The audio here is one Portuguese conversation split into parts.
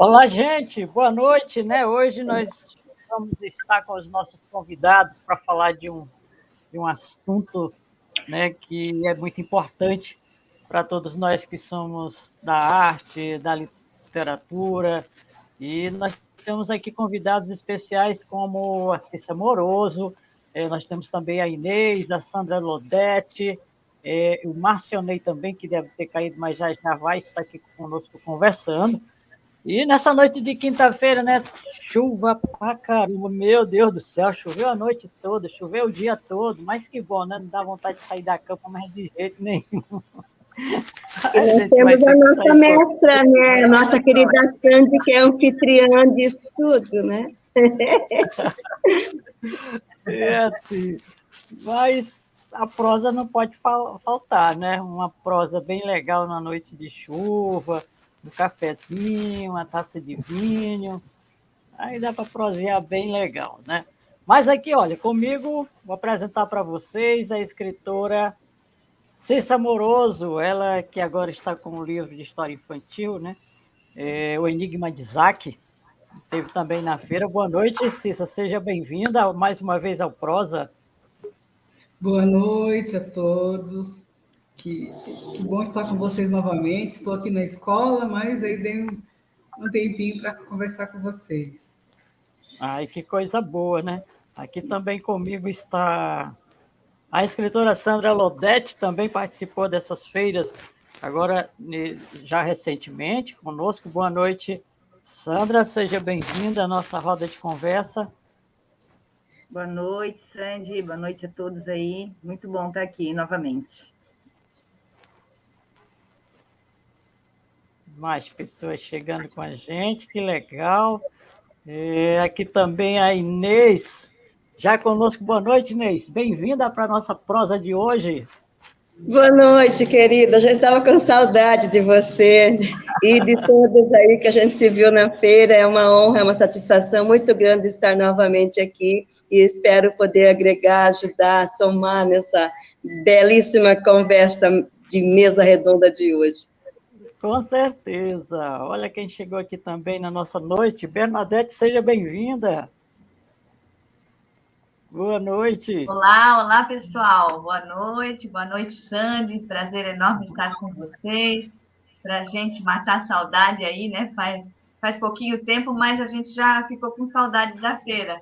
Olá, gente, boa noite, né? Hoje nós vamos estar com os nossos convidados para falar de um assunto, né, que é muito importante para todos nós que somos da arte, da literatura, e nós temos aqui convidados especiais como a Cissa Moroso, nós temos também a Inês, a Sandra Lodete, o Marcionei também, que deve ter caído, mas já vai estar aqui conosco conversando. E nessa noite de quinta-feira, né? Chuva pra caramba, meu Deus do céu, choveu a noite toda, choveu o dia todo, mas que bom, né? Não dá vontade de sair da cama, mas de jeito nenhum. E A nós gente vai temos a ter que nossa sair por... mestra, né? A nossa querida Sandy, que é anfitriã disso tudo, né? É assim, mas a prosa não pode faltar, né? Uma prosa bem legal na noite de chuva, um cafezinho, uma taça de vinho, aí dá para prosear bem legal, né? Mas aqui, olha, comigo, vou apresentar para vocês a escritora Cissa Moroso, ela que agora está com um livro de história infantil, né? O Enigma de Zaque, teve também na feira. Boa noite, Cissa, seja bem-vinda mais uma vez ao Prosa. Boa noite a todos. Que bom estar com vocês novamente. Estou aqui na escola, mas aí dei um tempinho para conversar com vocês. Ai, que coisa boa, né? Aqui também comigo está a escritora Sandra Lodete, também participou dessas feiras, agora já recentemente, conosco. Boa noite, Sandra, seja bem-vinda à nossa roda de conversa. Boa noite, Sandy, boa noite a todos aí. Muito bom estar aqui novamente. Mais pessoas chegando com a gente, que legal. Aqui também a Inês, já conosco. Boa noite, Inês. Bem-vinda para a nossa prosa de hoje. Boa noite, querida. Já estava com saudade de você e de todos aí que a gente se viu na feira. É uma honra, é uma satisfação muito grande estar novamente aqui e espero poder agregar, ajudar, somar nessa belíssima conversa de mesa redonda de hoje. Com certeza. Olha quem chegou aqui também na nossa noite. Bernadette, seja bem-vinda. Boa noite. Olá, pessoal. Boa noite, Sandy. Prazer enorme estar com vocês. Para a gente matar a saudade aí, né? Faz pouquinho tempo, mas a gente já ficou com saudade da feira.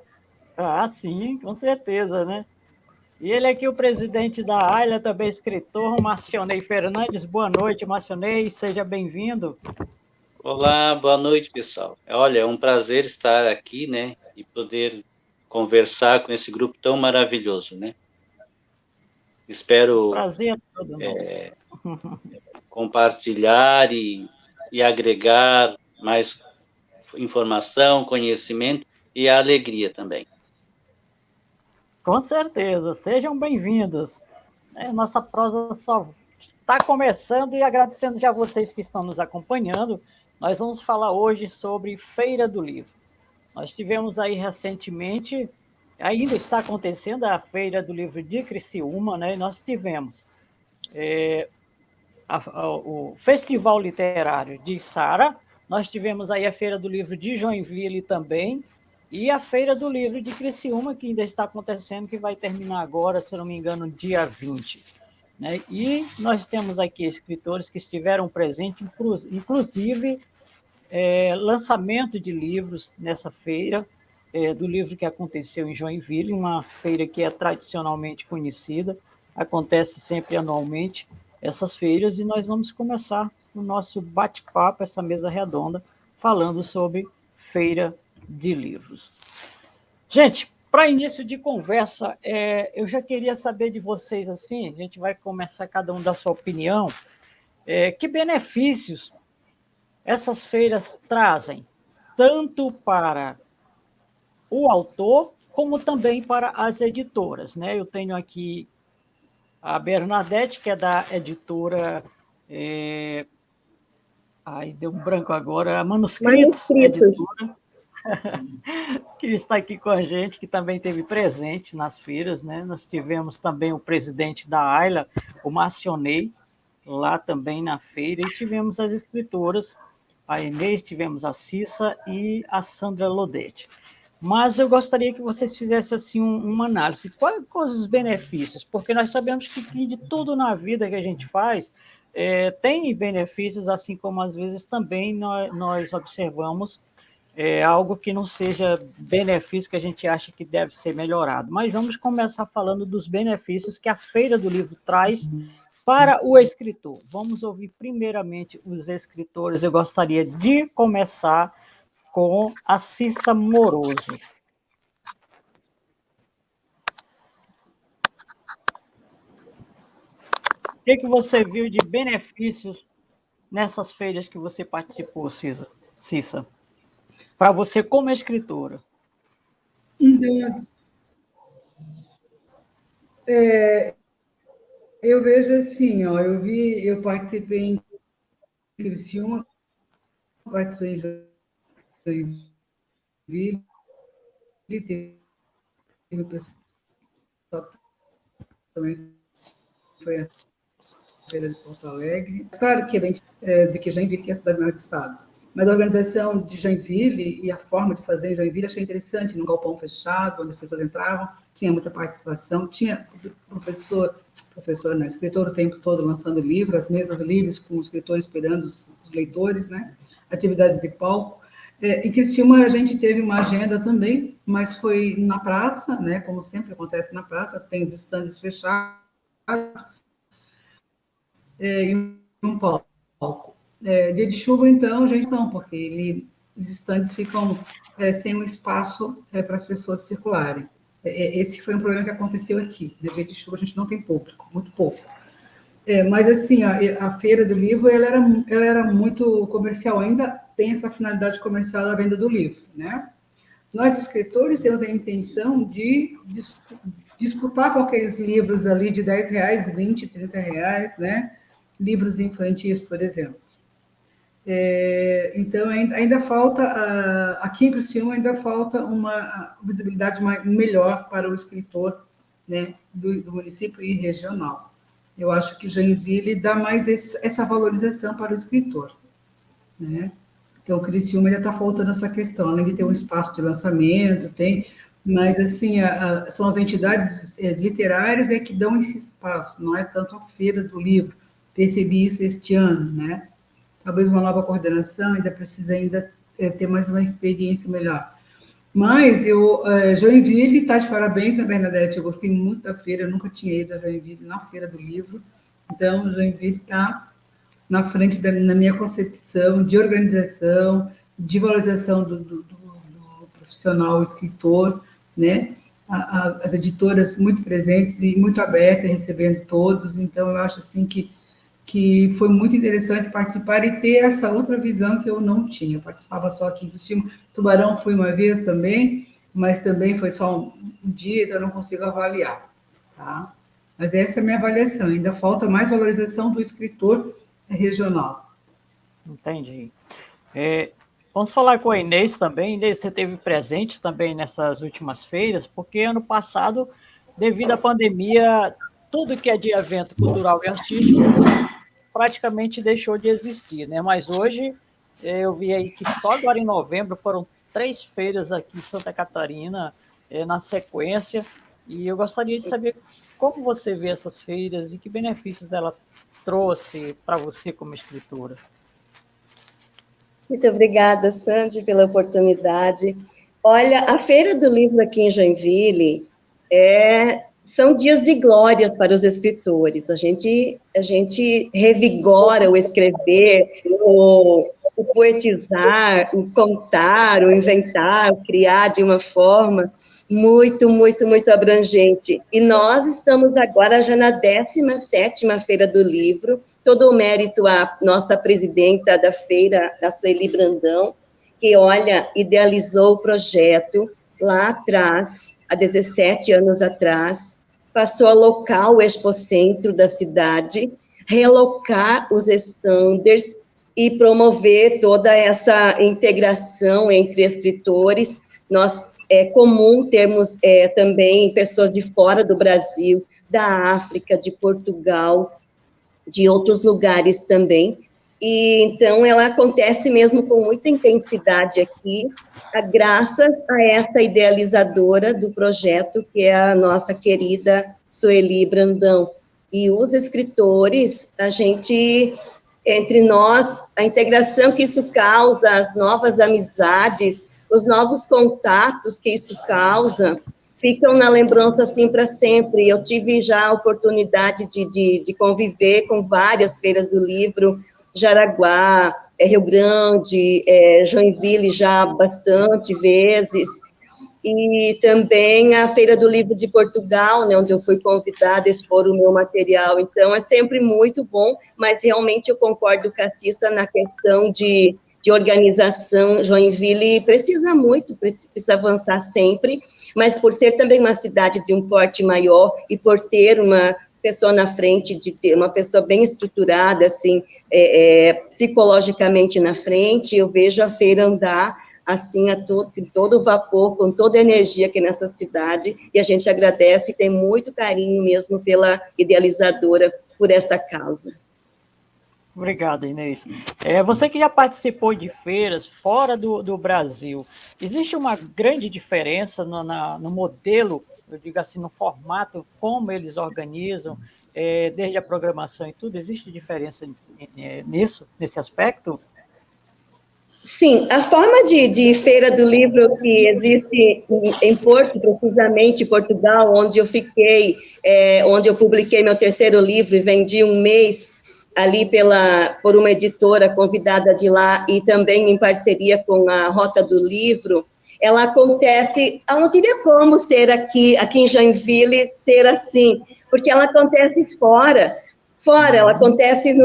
Ah, sim, com certeza, né? E ele aqui, o presidente da AILA, também escritor, Marcionei Fernandes. Boa noite, Marcionei, seja bem-vindo. Olá, boa noite, pessoal. Olha, é um prazer estar aqui, né, e poder conversar com esse grupo tão maravilhoso, né? Espero prazer é todo nosso. Compartilhar e agregar mais informação, conhecimento e a alegria também. Com certeza, sejam bem-vindos. Nossa prosa só está começando e agradecendo já a vocês que estão nos acompanhando. Nós vamos falar hoje sobre Feira do Livro. Nós tivemos aí recentemente, ainda está acontecendo a Feira do Livro de Criciúma, né? E nós tivemos o Festival Literário de Sara, nós tivemos aí a Feira do Livro de Joinville também, e a Feira do Livro de Criciúma, que ainda está acontecendo, que vai terminar agora, se não me engano, dia 20. Né? E nós temos aqui escritores que estiveram presentes, inclusive lançamento de livros nessa feira, do livro que aconteceu em Joinville, uma feira que é tradicionalmente conhecida, acontece sempre anualmente essas feiras, e nós vamos começar o nosso bate-papo, essa mesa redonda, falando sobre Feira de Livros. Gente, para início de conversa, eu já queria saber de vocês, assim, a gente vai começar cada um da sua opinião, que benefícios essas feiras trazem, tanto para o autor, como também para as editoras. Né? Eu tenho aqui a Bernadette, que é da editora... Ai, deu um branco agora, Manuscritos. Editora, que está aqui com a gente, que também esteve presente nas feiras. Né? Nós tivemos também o presidente da AILA, o Marcionei, lá também na feira, e tivemos as escritoras a Inês, tivemos a Cissa e a Sandra Lodete. Mas eu gostaria que vocês fizessem assim uma análise. Quais os benefícios? Porque nós sabemos que de tudo na vida que a gente faz tem benefícios, assim como às vezes também nós observamos algo que não seja benefício que a gente acha que deve ser melhorado. Mas vamos começar falando dos benefícios que a Feira do Livro traz para o escritor. Vamos ouvir primeiramente os escritores. Eu gostaria de começar com a Cissa Moroso. O que você viu de benefícios nessas feiras que você participou, Cissa? Para você como escritora. Então, eu vejo assim, ó, eu participei em Criciúma, participei em Joinville, teve o pessoal também foi a Feira de Porto Alegre. Claro que é bem de que Joinville, que é a cidade maior do estado. Mas a organização de Joinville e a forma de fazer em Joinville achei interessante, num galpão fechado, onde as pessoas entravam, tinha muita participação, tinha escritor o tempo todo lançando livros, as mesas livres com os escritores esperando os leitores, né? Atividades de palco. Em Criciúma a gente teve uma agenda também, mas foi na praça, né? Como sempre acontece na praça, tem os estandes fechados e um palco. Dia de chuva, então, gente, não, porque os estandes ficam sem um espaço para as pessoas circularem. Esse foi um problema que aconteceu aqui. No dia de chuva a gente não tem público, muito pouco. Mas, assim, a Feira do Livro, ela era muito comercial, ainda tem essa finalidade comercial da venda do livro, né? Nós, escritores, temos a intenção de disputar com aqueles livros ali de R$10, 20, R$30, né? Livros infantis, por exemplo. Então, ainda falta, aqui em Criciúma, ainda falta uma visibilidade melhor para o escritor, né, do município e regional. Eu acho que Joinville dá mais essa valorização para o escritor, né? Então, o Criciúma ainda está faltando essa questão, além de ter um espaço de lançamento, mas, assim, são as entidades literárias que dão esse espaço, não é tanto a Feira do Livro. Percebi isso este ano, né? Talvez uma nova coordenação ainda precisa ter mais uma experiência melhor. Mas Joinville está de parabéns, né, Bernadette? Eu gostei muito da feira, eu nunca tinha ido a Joinville na Feira do Livro. Então, Joinville está na frente na minha concepção de organização, de valorização do profissional, escritor, né? As editoras muito presentes e muito abertas, recebendo todos. Então, eu acho assim que foi muito interessante participar e ter essa outra visão que eu não tinha. Eu participava só aqui do Tubarão, fui uma vez também, mas também foi só um dia, então eu não consigo avaliar, tá? Mas essa é a minha avaliação, ainda falta mais valorização do escritor regional. Entendi. Vamos falar com a Inês também. Inês, você esteve presente também nessas últimas feiras, porque ano passado, devido à pandemia, tudo que é de evento cultural e artístico praticamente deixou de existir, né? Mas hoje eu vi aí que só agora em novembro foram 3 feiras aqui em Santa Catarina na sequência, e eu gostaria de saber como você vê essas feiras e que benefícios ela trouxe para você como escritora. Muito obrigada, Sandy, pela oportunidade. Olha, a Feira do Livro aqui em Joinville são dias de glórias para os escritores. A gente revigora o escrever, o poetizar, o contar, o inventar, o criar de uma forma muito, muito, muito abrangente. E nós estamos agora já na 17ª Feira do Livro, todo o mérito à nossa presidenta da feira, a Sueli Brandão, que, olha, idealizou o projeto lá atrás, há 17 anos atrás, passou a alocar o expocentro da cidade, relocar os standers e promover toda essa integração entre escritores. É comum termos também pessoas de fora do Brasil, da África, de Portugal, de outros lugares também, e então ela acontece mesmo com muita intensidade aqui, graças a essa idealizadora do projeto, que é a nossa querida Sueli Brandão. E os escritores, a gente, entre nós, a integração que isso causa, as novas amizades, os novos contatos que isso causa, ficam na lembrança, assim, para sempre. Eu tive já a oportunidade de conviver com várias feiras do livro, Jaraguá, Rio Grande, Joinville já bastante vezes, e também a Feira do Livro de Portugal, né, onde eu fui convidada a expor o meu material. Então, é sempre muito bom, mas realmente eu concordo com a Cissa na questão de organização. Joinville precisa muito, precisa avançar sempre, mas por ser também uma cidade de um porte maior e por ter uma pessoa na frente, de ter uma pessoa bem estruturada, assim, psicologicamente na frente, eu vejo a feira andar assim, com todo vapor, com toda a energia aqui nessa cidade, e a gente agradece e tem muito carinho mesmo pela idealizadora por essa causa. Obrigado, Inês. Você que já participou de feiras fora do Brasil, existe uma grande diferença no modelo, eu digo assim, no formato, como eles organizam, desde a programação e tudo? Existe diferença nesse aspecto? Sim, a forma de Feira do Livro que existe em Porto, precisamente, Portugal, onde eu fiquei, onde eu publiquei meu terceiro livro e vendi um mês ali por uma editora convidada de lá e também em parceria com a Rota do Livro, ela acontece, eu não teria como ser aqui em Joinville, ser assim, porque ela acontece fora, ela acontece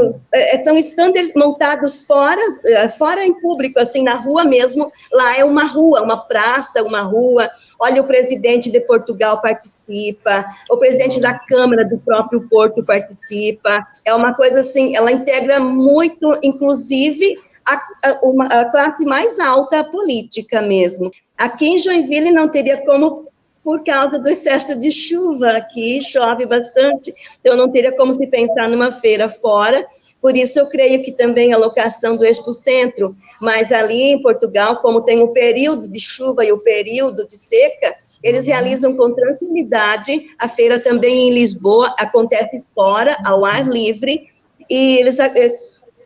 são standards montados fora em público, assim, na rua mesmo, lá é uma rua, uma praça, uma rua, olha, o presidente de Portugal participa, o presidente da Câmara do próprio Porto participa, é uma coisa assim, ela integra muito, inclusive, a classe mais alta política mesmo. Aqui em Joinville não teria como, por causa do excesso de chuva, aqui chove bastante, então não teria como se pensar numa feira fora, por isso eu creio que também a locação do Expo Centro, mas ali em Portugal, como tem o período de chuva e o período de seca, eles realizam com tranquilidade, a feira também em Lisboa acontece fora, ao ar livre, e eles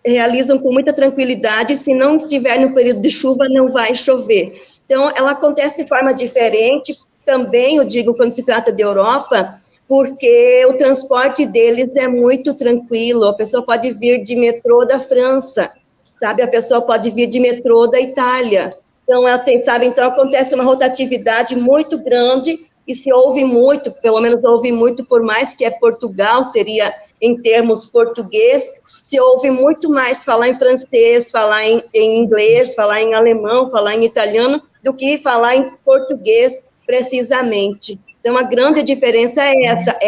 realizam com muita tranquilidade, se não estiver no período de chuva, não vai chover. Então, ela acontece de forma diferente, também, eu digo, quando se trata de Europa, porque o transporte deles é muito tranquilo, a pessoa pode vir de metrô da França, sabe, a pessoa pode vir de metrô da Itália, então, então acontece uma rotatividade muito grande, e se ouve muito, pelo menos ouve muito, por mais que Portugal, seria em termos português, se ouve muito mais falar em francês, falar em inglês, falar em alemão, falar em italiano, do que falar em português, precisamente. Então, a grande diferença é essa,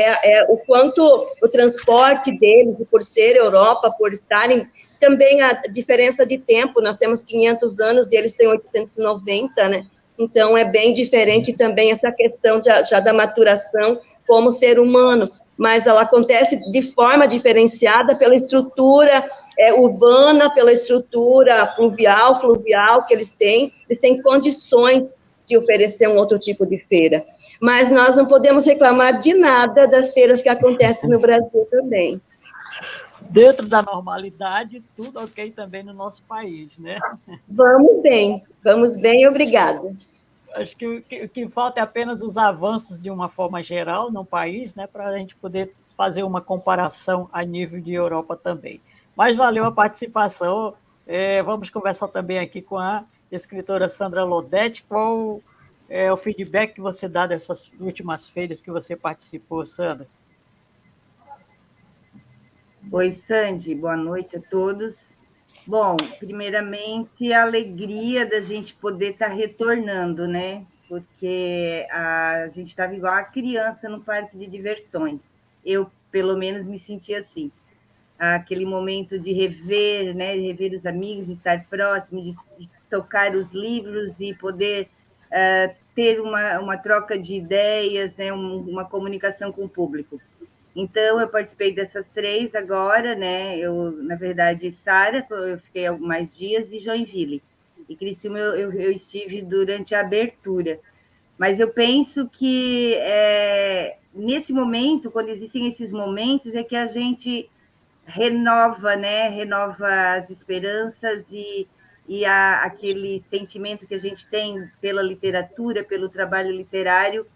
o quanto o transporte deles, por ser Europa, por estarem, também a diferença de tempo, nós temos 500 anos e eles têm 890, né? Então, é bem diferente também essa questão já da maturação como ser humano, mas ela acontece de forma diferenciada pela estrutura urbana, pela estrutura fluvial que eles têm condições de oferecer um outro tipo de feira. Mas nós não podemos reclamar de nada das feiras que acontecem no Brasil também. Dentro da normalidade, tudo ok também no nosso país, né? Vamos bem, obrigada. Acho que o que falta é apenas os avanços de uma forma geral no país, né, para a gente poder fazer uma comparação a nível de Europa também. Mas valeu a participação. Vamos conversar também aqui com a escritora Sandra Lodetti. Qual é o feedback que você dá dessas últimas feiras que você participou, Sandra? Oi, Sandy, boa noite a todos. Bom, primeiramente, a alegria da gente poder estar retornando, né? Porque a gente estava igual a criança no parque de diversões. Eu, pelo menos, me senti assim. Aquele momento de rever, né? De rever os amigos, de estar próximo, de tocar os livros e poder ter uma troca de ideias, né? Uma comunicação com o público. Então, eu participei dessas 3 agora, né? Eu, na verdade, Sara, eu fiquei mais dias, e Joinville. E Criciúma eu estive durante a abertura. Mas eu penso que nesse momento, quando existem esses momentos, é que a gente renova, né? Renova as esperanças e aquele sentimento que a gente tem pela literatura, pelo trabalho literário,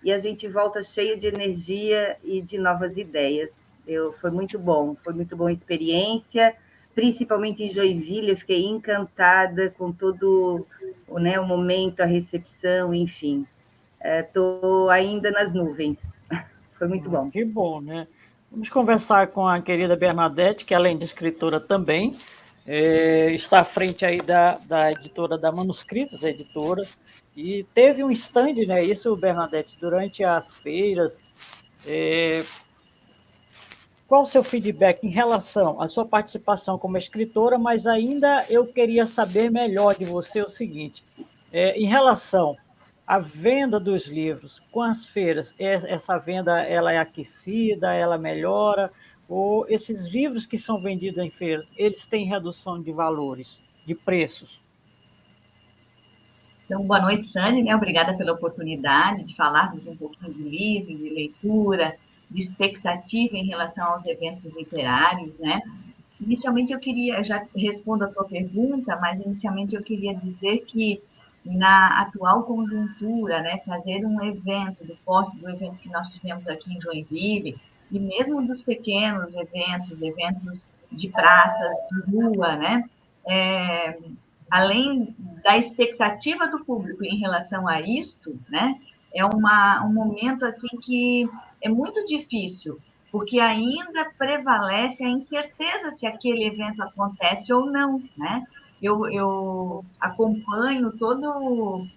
e a gente volta cheio de energia e de novas ideias. Foi muito bom a experiência, principalmente em Joinville, eu fiquei encantada com todo, né, o momento, a recepção, enfim. Estou ainda nas nuvens. Foi muito bom. Que bom, né? Vamos conversar com a querida Bernadette, que além de escritora também, está à frente aí da editora da Manuscritos, a editora, e teve um stand, né? Isso, Bernadette, durante as feiras. Qual o seu feedback em relação à sua participação como escritora, mas ainda eu queria saber melhor de você o seguinte, em relação à venda dos livros com as feiras, essa venda ela é aquecida, ela melhora, ou esses livros que são vendidos em feiras, eles têm redução de valores, de preços? Então, boa noite, Sandy, né? Obrigada pela oportunidade de falarmos um pouquinho de livro, de leitura, de expectativa em relação aos eventos literários, né? Inicialmente eu queria, já respondo a tua pergunta, mas inicialmente eu queria dizer que na atual conjuntura, né, fazer um evento do porte do evento que nós tivemos aqui em Joinville, e mesmo dos pequenos eventos de praças, de rua, né, além da expectativa do público em relação a isto, né, é um momento assim que é muito difícil, porque ainda prevalece a incerteza se aquele evento acontece ou não, né? Eu acompanho todo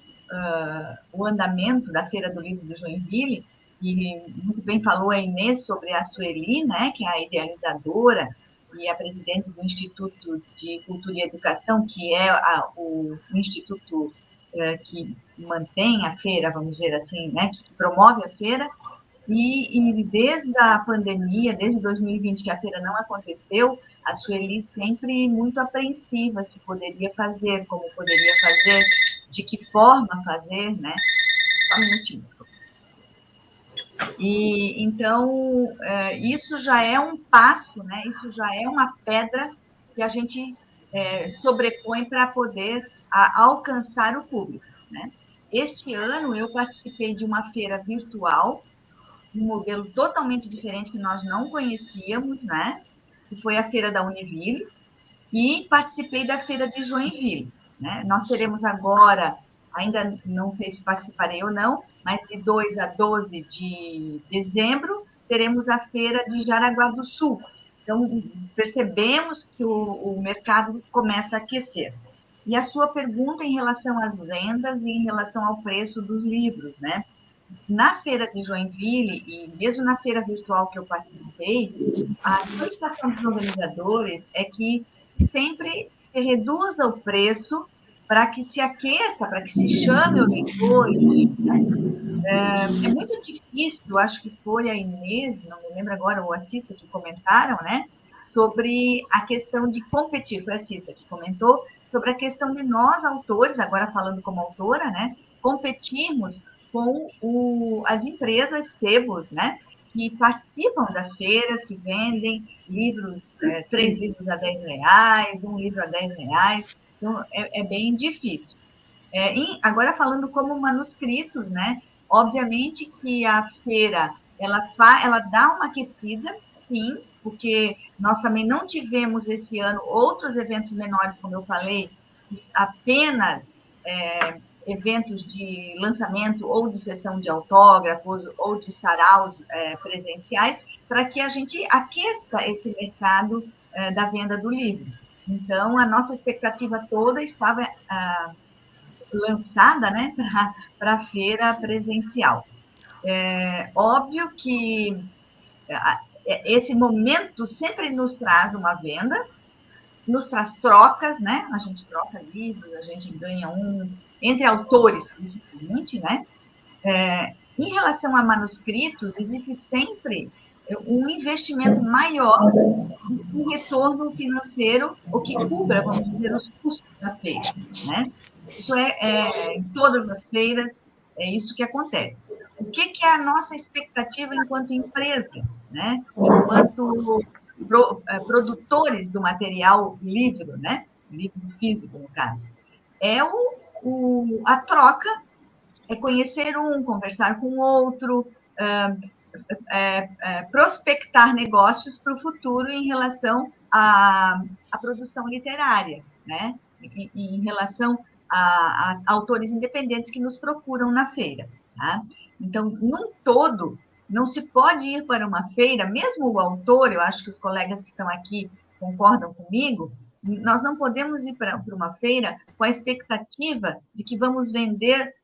o andamento da Feira do Livro de Joinville, e muito bem falou a Inês sobre a Sueli, né, que é a idealizadora e a presidente do Instituto de Cultura e Educação, que é o instituto que mantém a feira, vamos dizer assim, né, que promove a feira. E desde a pandemia, desde 2020, que a feira não aconteceu, a Sueli sempre muito apreensiva se poderia fazer, como poderia fazer, de que forma fazer, né? Só um minutinho, desculpa. E então isso já é um passo, né? Isso já é uma pedra que a gente sobrepõe para poder alcançar o público, né? Este ano eu participei de uma feira virtual, um modelo totalmente diferente que nós não conhecíamos, né? Que foi a feira da Univille, e participei da feira de Joinville, né? Nós teremos agora, ainda não sei se participarei ou não, mas de 2 a 12 de dezembro, teremos a feira de Jaraguá do Sul. Então, percebemos que o mercado começa a aquecer. E a sua pergunta em relação às vendas e em relação ao preço dos livros, né? Na feira de Joinville, e mesmo na feira virtual que eu participei, a solicitação dos organizadores é que sempre se reduza o preço para que se aqueça, para que se chame o leitor. É muito difícil, acho que foi a Inês, não me lembro agora, ou a Cissa que comentaram, né, sobre a questão de competir, foi a Cissa que comentou, sobre a questão de nós, autores, agora falando como autora, né, competirmos com as empresas sebos, né, que participam das feiras, que vendem livros, 3 livros a R$10, um livro a R$10, então é bem difícil. Agora falando como manuscritos, né, obviamente que a feira, ela dá uma aquecida, sim, porque nós também não tivemos esse ano outros eventos menores, como eu falei, apenas eventos de lançamento ou de sessão de autógrafos ou de saraus presenciais, para que a gente aqueça esse mercado da venda do livro. Então, a nossa expectativa toda estava lançada, né, para a feira presencial. Óbvio que esse momento sempre nos traz uma venda, nos traz trocas, né? A gente troca livros, a gente ganha entre autores, principalmente, né? Em relação a manuscritos, existe sempre um investimento maior, um retorno financeiro, ou que cubra, vamos dizer, os custos da feira, né? Isso em todas as feiras, é isso que acontece. O que é a nossa expectativa enquanto empresa, né? Enquanto produtores do material livre, né? Livro físico, no caso. É a troca, é conhecer um, conversar com o outro, prospectar negócios para o futuro em relação à produção literária, né? Em relação a autores independentes que nos procuram na feira. Tá? Então, num todo, não se pode ir para uma feira, mesmo o autor, eu acho que os colegas que estão aqui concordam comigo, nós não podemos ir para uma feira com a expectativa de que vamos vender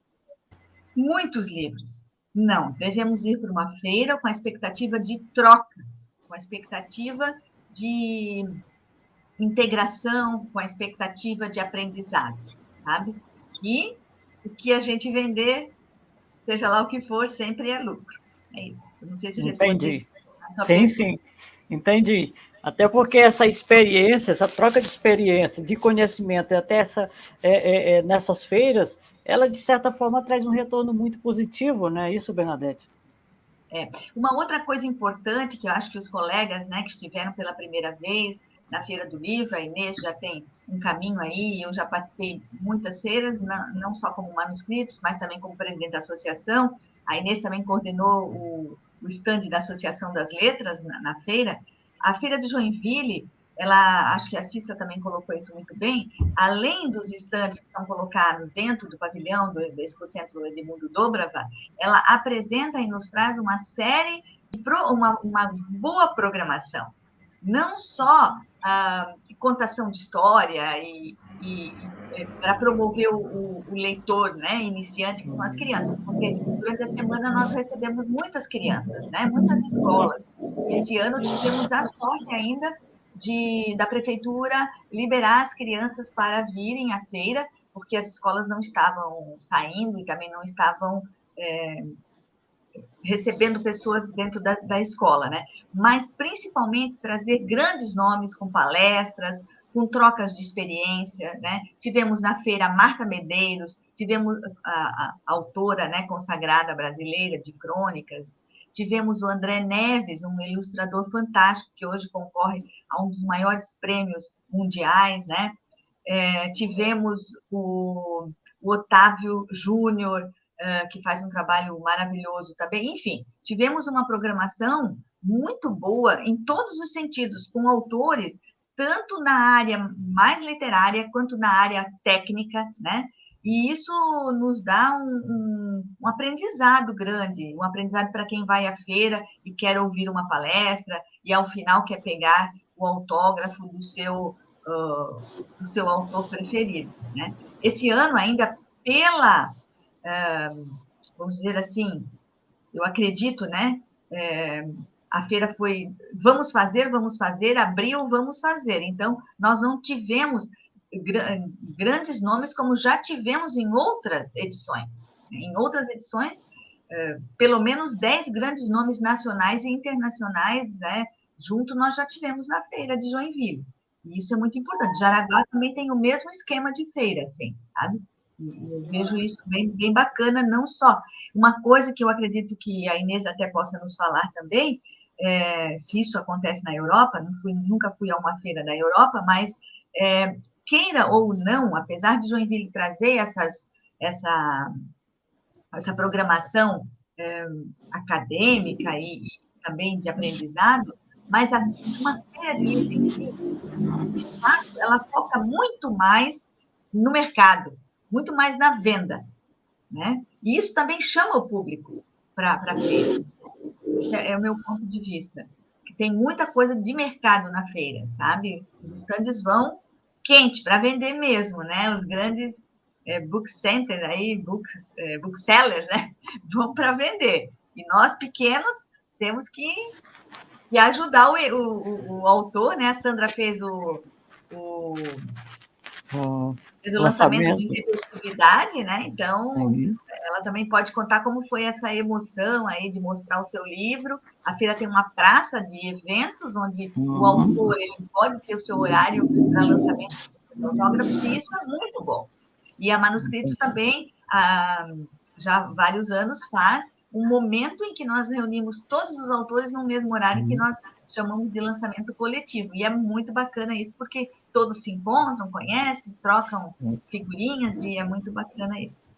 muitos livros. Não, devemos ir para uma feira com a expectativa de troca, com a expectativa de integração, com a expectativa de aprendizado, sabe? E o que a gente vender, seja lá o que for, sempre é lucro. É isso. Eu não sei se respondi a sua pergunta. Sim, entendi. Até porque essa experiência, essa troca de experiência, de conhecimento, até nessas feiras, ela, de certa forma, traz um retorno muito positivo, não é isso, Bernadette? Uma outra coisa importante que eu acho que os colegas, né, que estiveram pela primeira vez na Feira do Livro, a Inês já tem um caminho aí, eu já participei de muitas feiras, não só como manuscritos, mas também como presidente da associação. A Inês também coordenou o stand da Associação das Letras na feira. A Feira de Joinville, acho que a Cissa também colocou isso muito bem, além dos estandes que estão colocados dentro do pavilhão do Expocentro Edmundo Dobrava, ela apresenta e nos traz uma série, uma boa programação. Não só contação de história e para promover o leitor, né, iniciante, que são as crianças, porque durante a semana nós recebemos muitas crianças, né, muitas escolas. Esse ano tivemos a sorte ainda da prefeitura liberar as crianças para virem à feira, porque as escolas não estavam saindo e também não estavam recebendo pessoas dentro da escola, né? Mas, principalmente, trazer grandes nomes com palestras, com trocas de experiência, né? Tivemos na feira a Marta Medeiros, tivemos a autora, né, consagrada brasileira de crônicas, tivemos o André Neves, um ilustrador fantástico, que hoje concorre a um dos maiores prêmios mundiais, né? Tivemos o Otávio Júnior, que faz um trabalho maravilhoso também. Enfim, tivemos uma programação muito boa em todos os sentidos, com autores tanto na área mais literária quanto na área técnica, né? E isso nos dá um aprendizado grande, um aprendizado para quem vai à feira e quer ouvir uma palestra e, ao final, quer pegar o autógrafo do seu autor preferido, né? Esse ano, ainda vamos dizer assim, eu acredito, né? A feira foi vamos fazer, abril, vamos fazer. Então, nós não tivemos grandes nomes como já tivemos em outras edições. Em outras edições, pelo menos 10 grandes nomes nacionais e internacionais, né? Junto nós já tivemos na feira de Joinville. E isso é muito importante. Jaraguá também tem o mesmo esquema de feira, assim, sabe? Eu vejo isso bem bacana, não só. Uma coisa que eu acredito que a Inês até possa nos falar também, se isso acontece na Europa, nunca fui a uma feira da Europa, mas queira ou não, apesar de Joinville trazer essa programação acadêmica e também de aprendizado, mas uma feira de livro em si, de fato, ela foca muito mais no mercado, muito mais na venda, né? E isso também chama o público para a feira. Esse é o meu ponto de vista. Que tem muita coisa de mercado na feira, sabe? Os estandes vão quente para vender mesmo, né? Os grandes book center aí, booksellers, né? Vão para vender. E nós, pequenos, temos que ajudar o autor, né? A Sandra fez fez o lançamento de livro Exclusividade, né? Então, ela também pode contar como foi essa emoção aí de mostrar o seu livro. A feira tem uma praça de eventos onde o autor ele pode ter o seu horário para lançamento de autógrafos, e isso é muito bom. E a Manuscritos também, já há vários anos, faz um momento em que nós reunimos todos os autores no mesmo horário, que nós chamamos de lançamento coletivo. E é muito bacana isso, porque todos se encontram, conhecem, trocam figurinhas, e é muito bacana isso.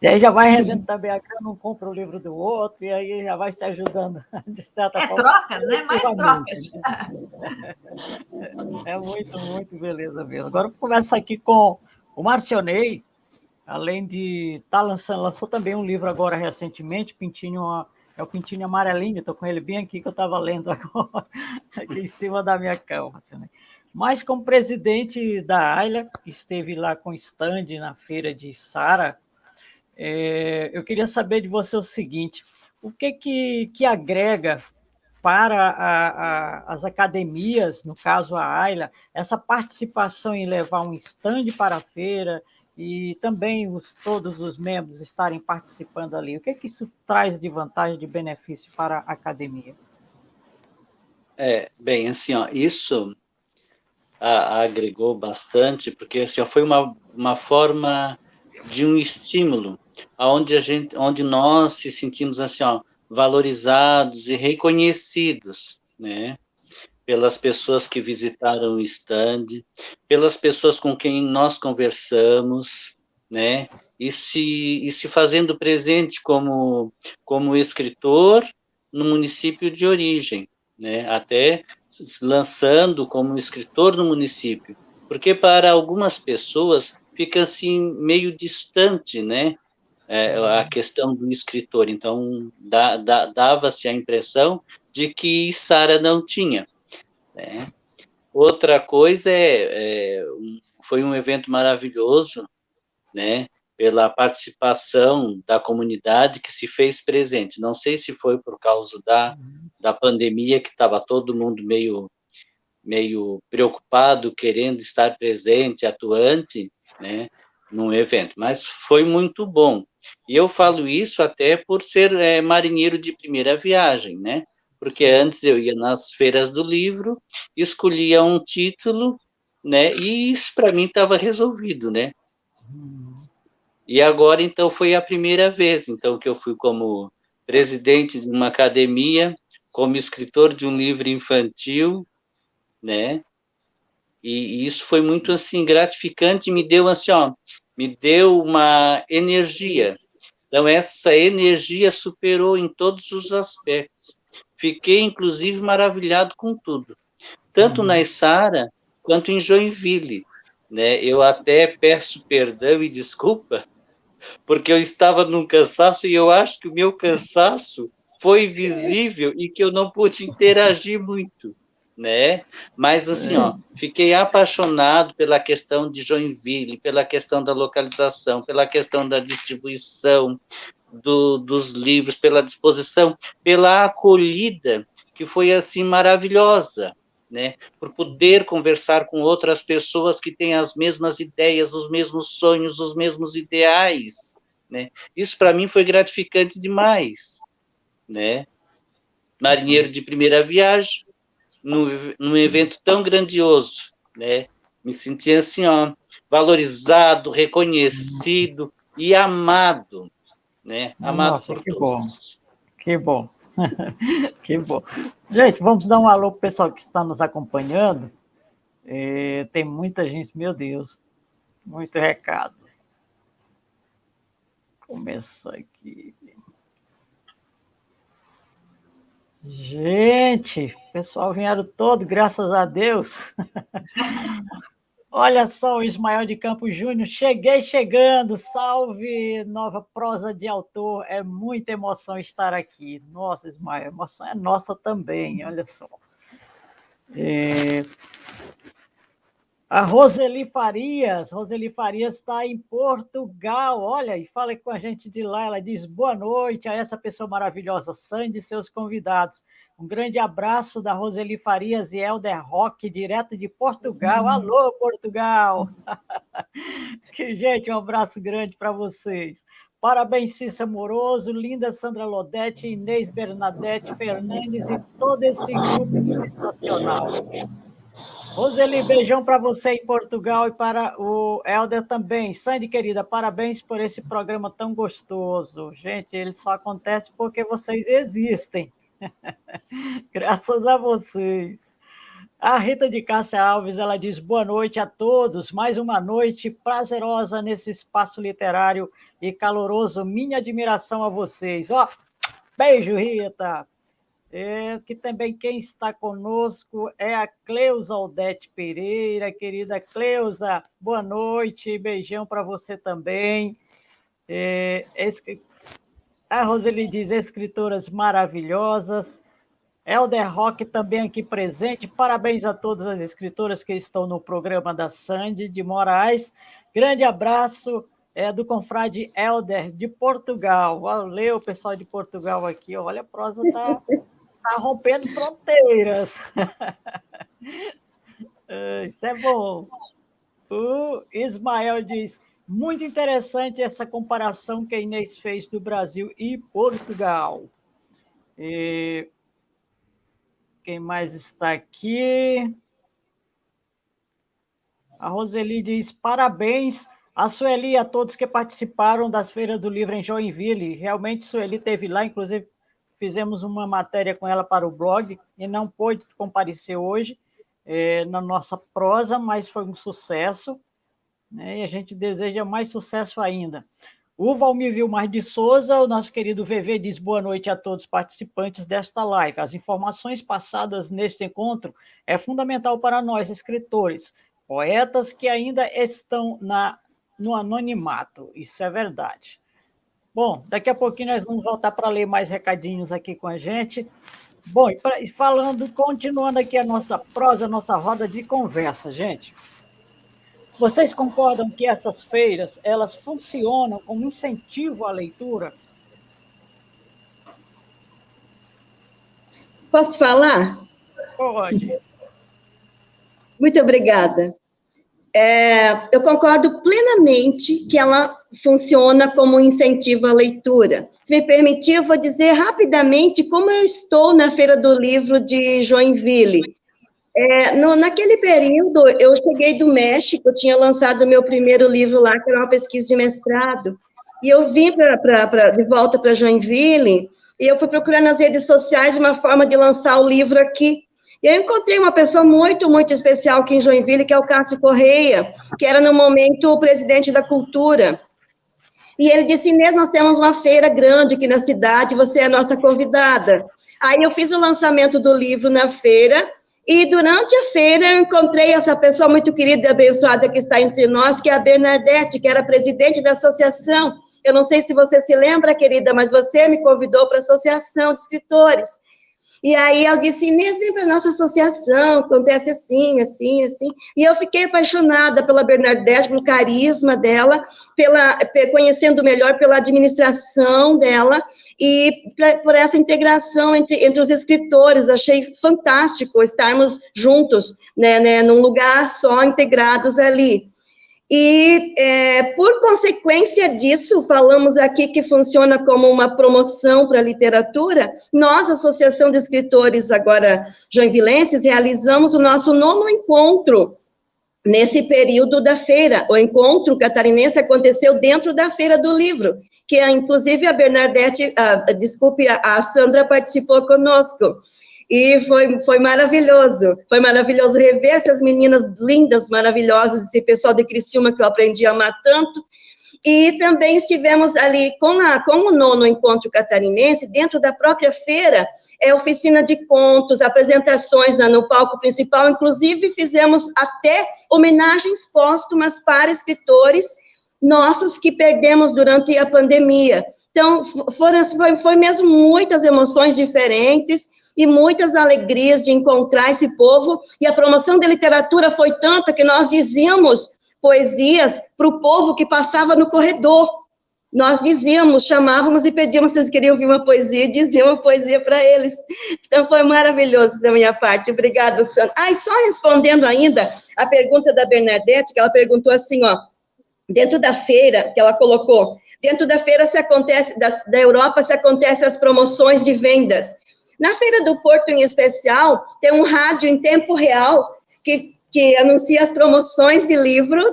E aí já vai rendendo também a grana, um compra o livro do outro, e aí já vai se ajudando, de certa forma. Trocas, né? Mais trocas. É muito, muito beleza mesmo. Agora vou começar aqui com o Marcionei, além de estar lançou também um livro agora recentemente, Pintinho, é o Pintinho Amarelinho, estou com ele bem aqui que eu estava lendo agora, aqui em cima da minha cama. Marcionei. Mas como presidente da Ayla, que esteve lá com stand na feira de Sara, eu queria saber de você o seguinte: o que agrega para as academias, no caso a Ayla, essa participação em levar um stand para a feira e também todos os membros estarem participando ali? O que isso traz de vantagem, de benefício para a academia? Bem, assim, ó, isso agregou bastante, porque assim, foi uma forma de um estímulo, onde nós se sentimos assim, ó, valorizados e reconhecidos, né? Pelas pessoas que visitaram o stand, pelas pessoas com quem nós conversamos, né? E se fazendo presente como escritor no município de origem, né? Até se lançando como escritor no município, porque para algumas pessoas fica assim meio distante, né? A questão do escritor. Então dava-se a impressão de que Sara não tinha, né? Outra coisa foi um evento maravilhoso, né? Pela participação da comunidade que se fez presente. Não sei se foi por causa da pandemia, que estava todo mundo meio preocupado, querendo estar presente, atuante, né, num evento, mas foi muito bom. E eu falo isso até por ser marinheiro de primeira viagem, né? Porque antes eu ia nas feiras do livro, escolhia um título, né? E isso para mim estava resolvido, né? E agora, então, foi a primeira vez, então, que eu fui como presidente de uma academia, como escritor de um livro infantil, né? E isso foi muito, assim, gratificante, me deu, assim, ó, me deu uma energia. Então, essa energia superou em todos os aspectos. Fiquei, inclusive, maravilhado com tudo, tanto na Sara quanto em Joinville, né? Eu até peço perdão e desculpa, porque eu estava num cansaço e eu acho que o meu cansaço foi visível e que eu não pude interagir muito, né? Mas, assim, ó, fiquei apaixonado pela questão de Joinville, pela questão da localização, pela questão da distribuição dos livros, pela disposição, pela acolhida, que foi, assim, maravilhosa, né? Por poder conversar com outras pessoas que têm as mesmas ideias, os mesmos sonhos, os mesmos ideais, né? Isso, para mim, foi gratificante demais, né? Marinheiro de primeira viagem, num evento tão grandioso, né? Me senti assim, ó, valorizado, reconhecido e amado, né? Amado Nossa, por que todos. bom, que bom, que bom. Gente, vamos dar um alô para o pessoal que está nos acompanhando. Tem muita gente, meu Deus, muito recado. Começa aqui. Gente, o pessoal vieram todo, graças a Deus. Olha só o Ismael de Campos Júnior, cheguei chegando, salve, nova prosa de autor, é muita emoção estar aqui. Nossa, Ismael, a emoção é nossa também, olha só. A Roseli Farias está em Portugal, olha, e fala com a gente de lá, ela diz boa noite a essa pessoa maravilhosa, Sandy e seus convidados. Um grande abraço da Roseli Farias e Helder Roque, direto de Portugal. Alô, Portugal! Gente, um abraço grande para vocês. Parabéns, Cissa Moroso, linda Sandra Lodete, Inês Bernadette Fernandes e todo esse grupo sensacional. Roseli, beijão para você em Portugal e para o Helder também. Sandy, querida, parabéns por esse programa tão gostoso. Gente, ele só acontece porque vocês existem. Graças a vocês. A Rita de Cássia Alves, ela diz boa noite a todos, mais uma noite prazerosa nesse espaço literário e caloroso. Minha admiração a vocês. Ó, beijo, Rita. Que também quem está conosco é a Cleusa Aldete Pereira, querida Cleusa, boa noite, beijão para você também. A Roseli diz, escritoras maravilhosas. Helder Roque também aqui presente, parabéns a todas as escritoras que estão no programa da Sandy de Moraes. Grande abraço do confrade Helder de Portugal. Valeu, pessoal de Portugal aqui, olha, a prosa está... Está rompendo fronteiras. Isso é bom. O Ismael diz, muito interessante essa comparação que a Inês fez do Brasil e Portugal. E quem mais está aqui? A Roseli diz, parabéns a Sueli e a todos que participaram das Feiras do Livro em Joinville. Realmente, Sueli esteve lá, inclusive, fizemos uma matéria com ela para o blog e não pôde comparecer hoje na nossa prosa, mas foi um sucesso, né? E a gente deseja mais sucesso ainda. O Valmir Vilmar de Souza, o nosso querido VV, diz boa noite a todos os participantes desta live. As informações passadas neste encontro é fundamental para nós, escritores, poetas que ainda estão no anonimato. Isso é verdade. Bom, daqui a pouquinho nós vamos voltar para ler mais recadinhos aqui com a gente. Bom, e continuando aqui a nossa prosa, a nossa roda de conversa, gente. Vocês concordam que essas feiras, elas funcionam como incentivo à leitura? Posso falar? Pode. Muito obrigada. Eu concordo plenamente que ela funciona como um incentivo à leitura. Se me permitir, eu vou dizer rapidamente como eu estou na Feira do Livro de Joinville. Naquele período, eu cheguei do México, eu tinha lançado meu primeiro livro lá, que era uma pesquisa de mestrado, e eu vim de volta para Joinville, e eu fui procurar nas redes sociais uma forma de lançar o livro aqui. E eu encontrei uma pessoa muito, muito especial aqui em Joinville, que é o Cássio Correia, que era, no momento, o presidente da Cultura. E ele disse, Inês, nós temos uma feira grande aqui na cidade, você é a nossa convidada. Aí eu fiz o lançamento do livro na feira, e durante a feira eu encontrei essa pessoa muito querida e abençoada que está entre nós, que é a Bernadette, que era presidente da associação. Eu não sei se você se lembra, querida, mas você me convidou para a Associação de Escritores. E aí ela disse, Inês, vem para a nossa associação, acontece assim, assim, assim. E eu fiquei apaixonada pela Bernadette, pelo carisma dela, conhecendo melhor pela administração dela, e por essa integração entre os escritores. Achei fantástico estarmos juntos, né, num lugar só, integrados ali. E, por consequência disso, falamos aqui que funciona como uma promoção para a literatura. Nós, Associação de Escritores, agora joinvilenses, realizamos o nosso 9º encontro nesse período da feira. O encontro catarinense aconteceu dentro da Feira do Livro, que, inclusive, a Bernadette, a Sandra participou conosco. E foi maravilhoso rever essas meninas lindas, maravilhosas, esse pessoal de Criciúma que eu aprendi a amar tanto. E também estivemos ali com o 9º Encontro Catarinense, dentro da própria feira, oficina de contos, apresentações no palco principal, inclusive fizemos até homenagens póstumas para escritores nossos que perdemos durante a pandemia. Então, foi mesmo muitas emoções diferentes. e muitas alegrias de encontrar esse povo, e a promoção da literatura foi tanta que nós dizíamos poesias para o povo que passava no corredor. Nós dizíamos, chamávamos e pedíamos se eles queriam ouvir uma poesia, e diziam uma poesia para eles. Então, foi maravilhoso da minha parte. Obrigada, Sandra. E só respondendo ainda a pergunta da Bernadette, que ela perguntou assim, ó, dentro da feira, que ela colocou, dentro da feira se acontece, da Europa se acontecem as promoções de vendas. Na Feira do Porto, em especial, tem um rádio em tempo real que anuncia as promoções de livros,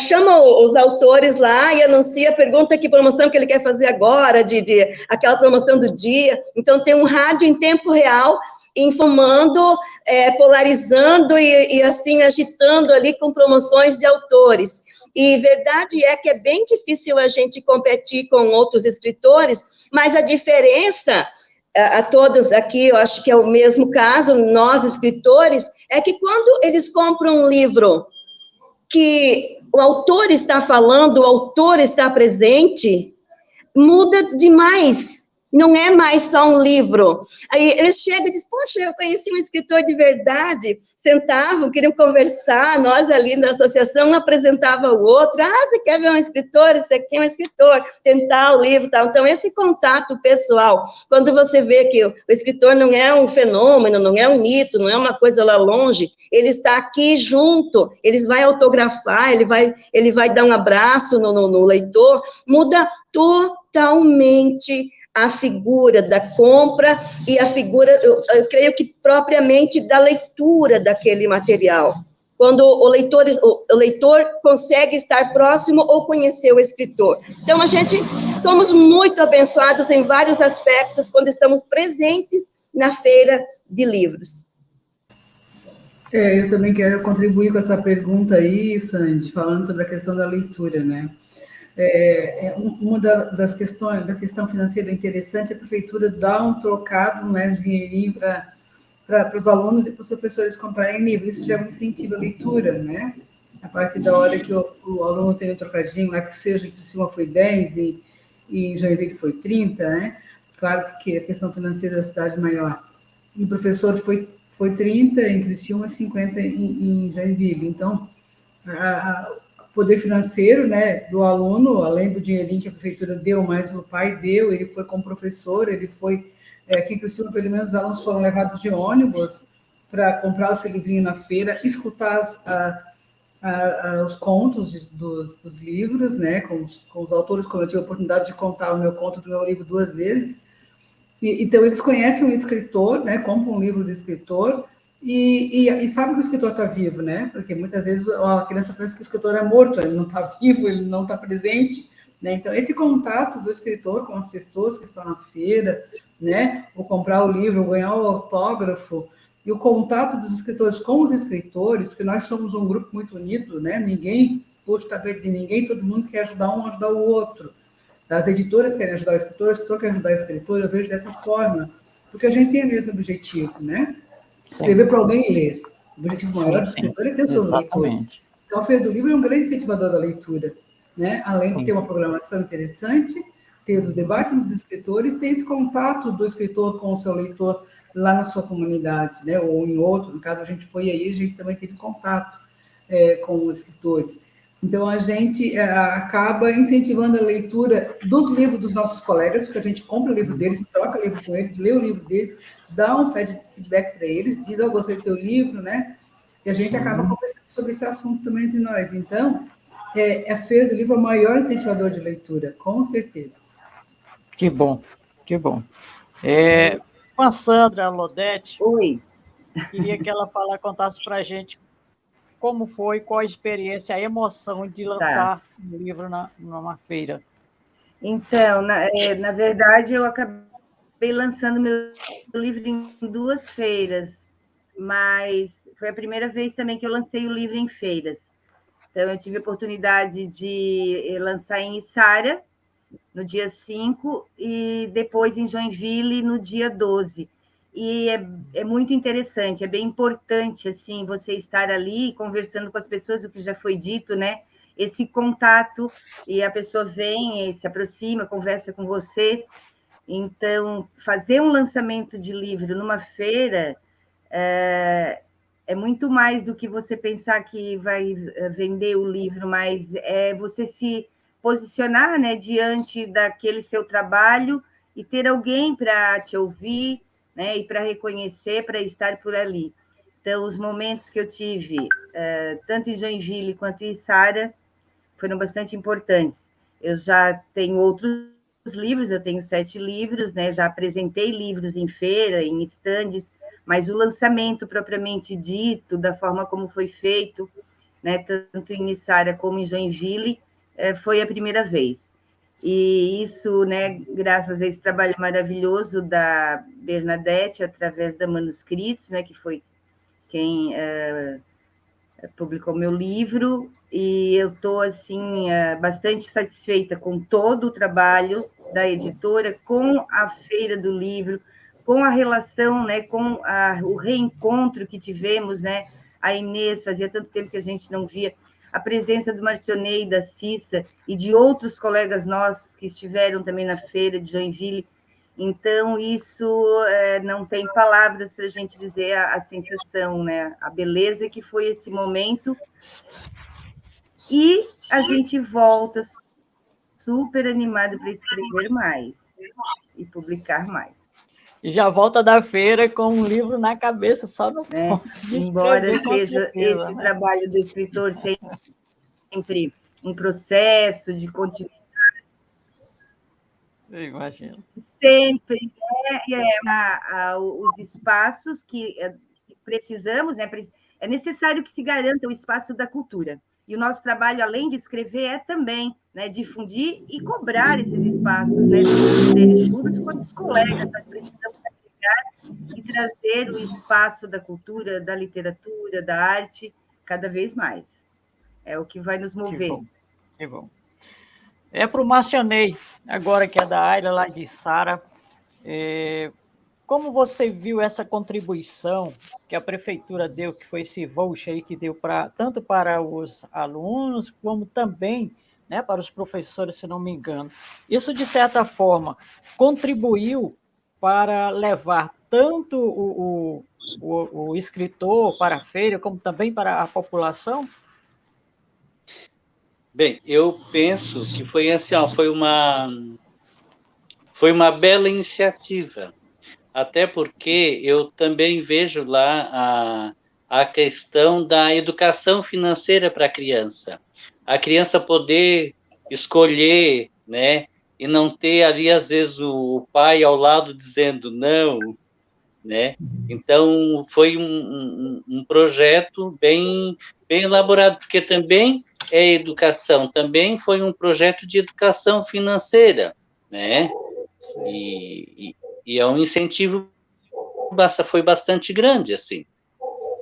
chama os autores lá e anuncia, pergunta que promoção que ele quer fazer agora, de aquela promoção do dia. Então, tem um rádio em tempo real, informando, polarizando e assim, agitando ali com promoções de autores. E verdade é que é bem difícil a gente competir com outros escritores, mas a diferença, a todos aqui, eu acho que é o mesmo caso, nós escritores, é que quando eles compram um livro que o autor está falando, o autor está presente, muda demais. Não é mais só um livro. Aí eles chegam e dizem, poxa, eu conheci um escritor de verdade. Sentavam, queriam conversar, nós ali na associação, um apresentava o outro. Você quer ver um escritor? Esse aqui é um escritor. Tentar o livro e tal. Então, esse contato pessoal, quando você vê que o escritor não é um fenômeno, não é um mito, não é uma coisa lá longe, ele está aqui junto, ele vai autografar, ele vai dar um abraço no leitor, muda totalmente a figura da compra e a figura, eu creio que propriamente da leitura daquele material. Quando o leitor consegue estar próximo ou conhecer o escritor. Então, a gente somos muito abençoados em vários aspectos quando estamos presentes na feira de livros. Eu também quero contribuir com essa pergunta aí, Sandy, falando sobre a questão da leitura, né? Uma das questões, da questão financeira interessante, a prefeitura dá um trocado, né, um dinheirinho para os alunos e para os professores comprarem livros. Isso já é um incentivo à leitura, né? A partir da hora que o aluno tem um trocadinho, lá que seja, em Criciúma foi 10 e em Joinville foi 30, né? Claro que a questão financeira da cidade maior. E o professor foi 30 em Criciúma e 50 em Joinville. Então, poder financeiro, né, do aluno, além do dinheirinho que a prefeitura deu, mais o pai deu, ele foi como professor, ele foi, aqui em Criciúma, pelo menos, os alunos foram levados de ônibus para comprar o seu livrinho na feira, escutar os contos dos livros, né, com os autores, como eu tive a oportunidade de contar o meu conto do meu livro 2 vezes. Então, eles conhecem o escritor, né, compram um livro do escritor, e sabe que o escritor está vivo, né? Porque muitas vezes a criança pensa que o escritor é morto, ele não está vivo, ele não está presente, né? Então, esse contato do escritor com as pessoas que estão na feira, né? Ou comprar o livro, ou ganhar o autógrafo, e o contato dos escritores com os escritores, porque nós somos um grupo muito unido, né? Ninguém puxa o tapete de ninguém, todo mundo quer ajudar um, ajudar o outro. As editoras querem ajudar o escritor quer ajudar o escritor, eu vejo dessa forma, porque a gente tem o mesmo objetivo, né? Escrever para alguém ler. O objetivo maior do escritor é ter os seus leitores. Então, a Feira do Livro é um grande incentivador da leitura, né? Além de ter uma programação interessante, ter o debate dos escritores, tem esse contato do escritor com o seu leitor lá na sua comunidade, né? Ou em outro, no caso, a gente foi aí, a gente também teve contato com os escritores. Então, a gente acaba incentivando a leitura dos livros dos nossos colegas, porque a gente compra o livro deles, troca o livro com eles, lê o livro deles, dá um feedback para eles, diz, eu gostei do teu livro, né? E a gente acaba conversando sobre esse assunto também entre nós. Então, a Feira do Livro é o maior incentivador de leitura, com certeza. Que bom, que bom. Com a Sandra Lodete, Oi. Queria que ela contasse para a gente como foi, qual a experiência, a emoção de lançar um livro numa feira. Então, na verdade, eu acabei lançando meu livro em 2 feiras, mas foi a primeira vez também que eu lancei o livro em feiras. Então, eu tive a oportunidade de lançar em Içara, no dia 5, e depois em Joinville, no dia 12. E é muito interessante, é bem importante assim, você estar ali conversando com as pessoas, o que já foi dito, né? Esse contato, e a pessoa vem, se aproxima, conversa com você. Então, fazer um lançamento de livro numa feira é muito mais do que você pensar que vai vender o livro, mas é você se posicionar, né, diante daquele seu trabalho e ter alguém para te ouvir, né, e para reconhecer, para estar por ali. Então, os momentos que eu tive, tanto em Joinville quanto em Içara, foram bastante importantes. Eu já tenho outros livros, eu tenho 7 livros, né? Já apresentei livros em feira, em estandes, mas o lançamento propriamente dito, da forma como foi feito, né? Tanto em Içara como em Joinville, foi a primeira vez. E isso, né, graças a esse trabalho maravilhoso da Bernadette, através da Manuscritos, né, que foi quem publicou meu livro, e eu estou assim, bastante satisfeita com todo o trabalho da editora, com a Feira do Livro, com a relação, né, com o reencontro que tivemos, né? A Inês, fazia tanto tempo que a gente não via, a presença do Marcionei, da Cissa e de outros colegas nossos que estiveram também na feira de Joinville. Então, isso não tem palavras para a gente dizer a sensação, né? A beleza que foi esse momento. E a gente volta super animado para escrever mais e publicar mais. E já volta da feira com um livro na cabeça, só no ponto de Embora escrever, seja esse trabalho do escritor sempre um processo de continuidade. Eu imagino. Sempre, os espaços que precisamos, né? É necessário que se garanta o espaço da cultura. E o nosso trabalho, além de escrever, é também, né, difundir e cobrar esses espaços, né, dos poderes públicos, quanto os colegas. Nós precisamos agregar e trazer o espaço da cultura, da literatura, da arte, cada vez mais. É o que vai nos mover. Que bom. Que bom. Para o Marcionei, agora que é da área lá de Içara, como você viu essa contribuição que a prefeitura deu, que foi esse voucher aí que deu tanto para os alunos, como também, né, para os professores, se não me engano. Isso, de certa forma, contribuiu para levar tanto o escritor para a feira, como também para a população? Bem, eu penso que foi assim, foi uma bela iniciativa, até porque eu também vejo lá a questão da educação financeira para a criança poder escolher, né, e não ter ali, às vezes, o pai ao lado dizendo não, né? Então, foi um projeto bem elaborado, porque também é educação, também foi um projeto de educação financeira, né? E é um incentivo, foi bastante grande, assim,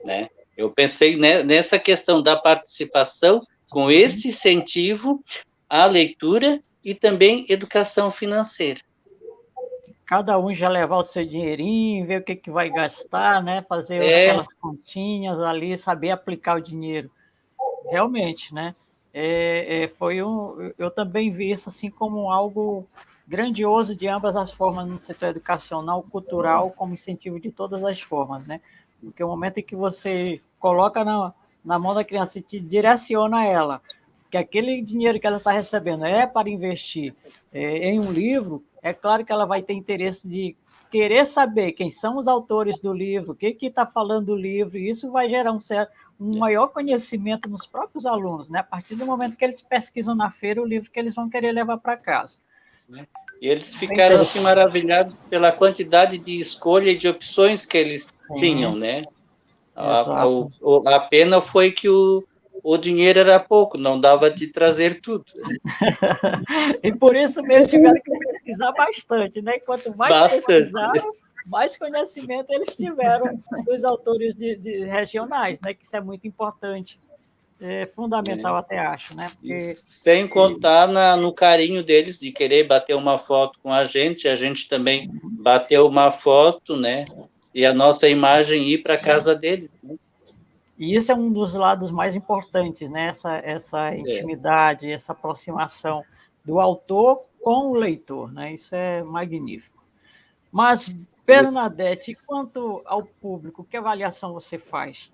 né? Eu pensei nessa questão da participação com este incentivo à leitura e também educação financeira. Cada um já levar o seu dinheirinho, ver o que vai gastar, né? Fazer aquelas continhas ali, saber aplicar o dinheiro. Realmente, né? Eu também vi isso assim como algo grandioso de ambas as formas, no setor educacional, cultural, como incentivo de todas as formas, né? Porque o momento em que você coloca na mão da criança e te direciona ela, que aquele dinheiro que ela está recebendo é para investir em um livro, é claro que ela vai ter interesse de querer saber quem são os autores do livro, o que está falando do livro, e isso vai gerar um maior conhecimento nos próprios alunos, né? A partir do momento que eles pesquisam na feira o livro que eles vão querer levar para casa. E eles ficaram assim, maravilhados pela quantidade de escolha e de opções que eles tinham, né? A pena foi que o dinheiro era pouco, não dava de trazer tudo. E por isso mesmo tiveram que pesquisar bastante, né? Quanto mais pesquisaram, mais conhecimento eles tiveram dos autores de regionais, né? Que isso é muito importante, fundamental até acho, né? Porque... Sem contar no carinho deles de querer bater uma foto com a gente gente também bateu uma foto, né? E a nossa imagem ir para a casa deles, né? E isso é um dos lados mais importantes, né? Essa intimidade, essa aproximação do autor com o leitor, né? Isso é magnífico. Mas, Bernadette, quanto ao público, que avaliação você faz?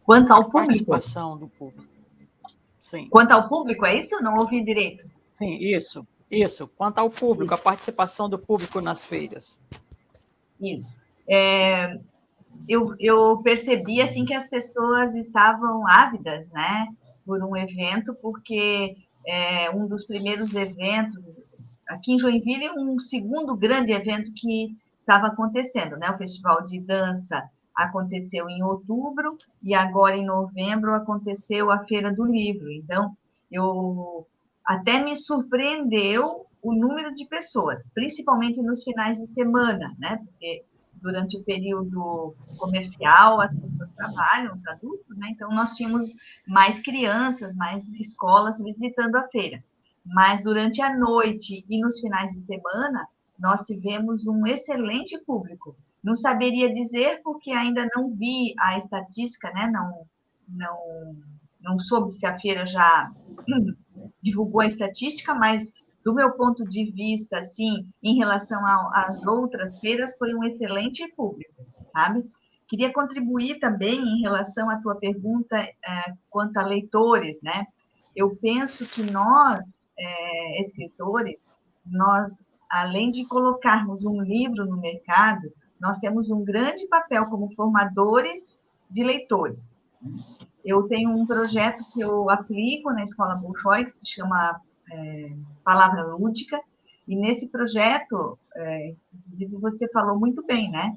Quanto A ao público? participação do público. Sim. Quanto ao público, é isso? Não ouvi direito. Sim, isso. Quanto ao público, a participação do público nas feiras. Isso. Eu percebi assim que as pessoas estavam ávidas, né, por um evento, porque um dos primeiros eventos aqui em Joinville, um segundo grande evento que estava acontecendo, né, o Festival de Dança aconteceu em outubro e agora em novembro aconteceu a Feira do Livro. Então, eu até me surpreendeu o número de pessoas, principalmente nos finais de semana, né, porque durante o período comercial, as pessoas trabalham, os adultos, né? Então, nós tínhamos mais crianças, mais escolas visitando a feira. Mas, durante a noite e nos finais de semana, nós tivemos um excelente público. Não saberia dizer, porque ainda não vi a estatística, né? Não soube se a feira já divulgou a estatística, mas do meu ponto de vista, assim, em relação às outras feiras, foi um excelente público, sabe? Queria contribuir também em relação à tua pergunta quanto a leitores, né? Eu penso que nós, escritores, nós, além de colocarmos um livro no mercado, nós temos um grande papel como formadores de leitores. Eu tenho um projeto que eu aplico na Escola Bolshoi, que se chama Palavra Lúdica, e nesse projeto, inclusive você falou muito bem, né?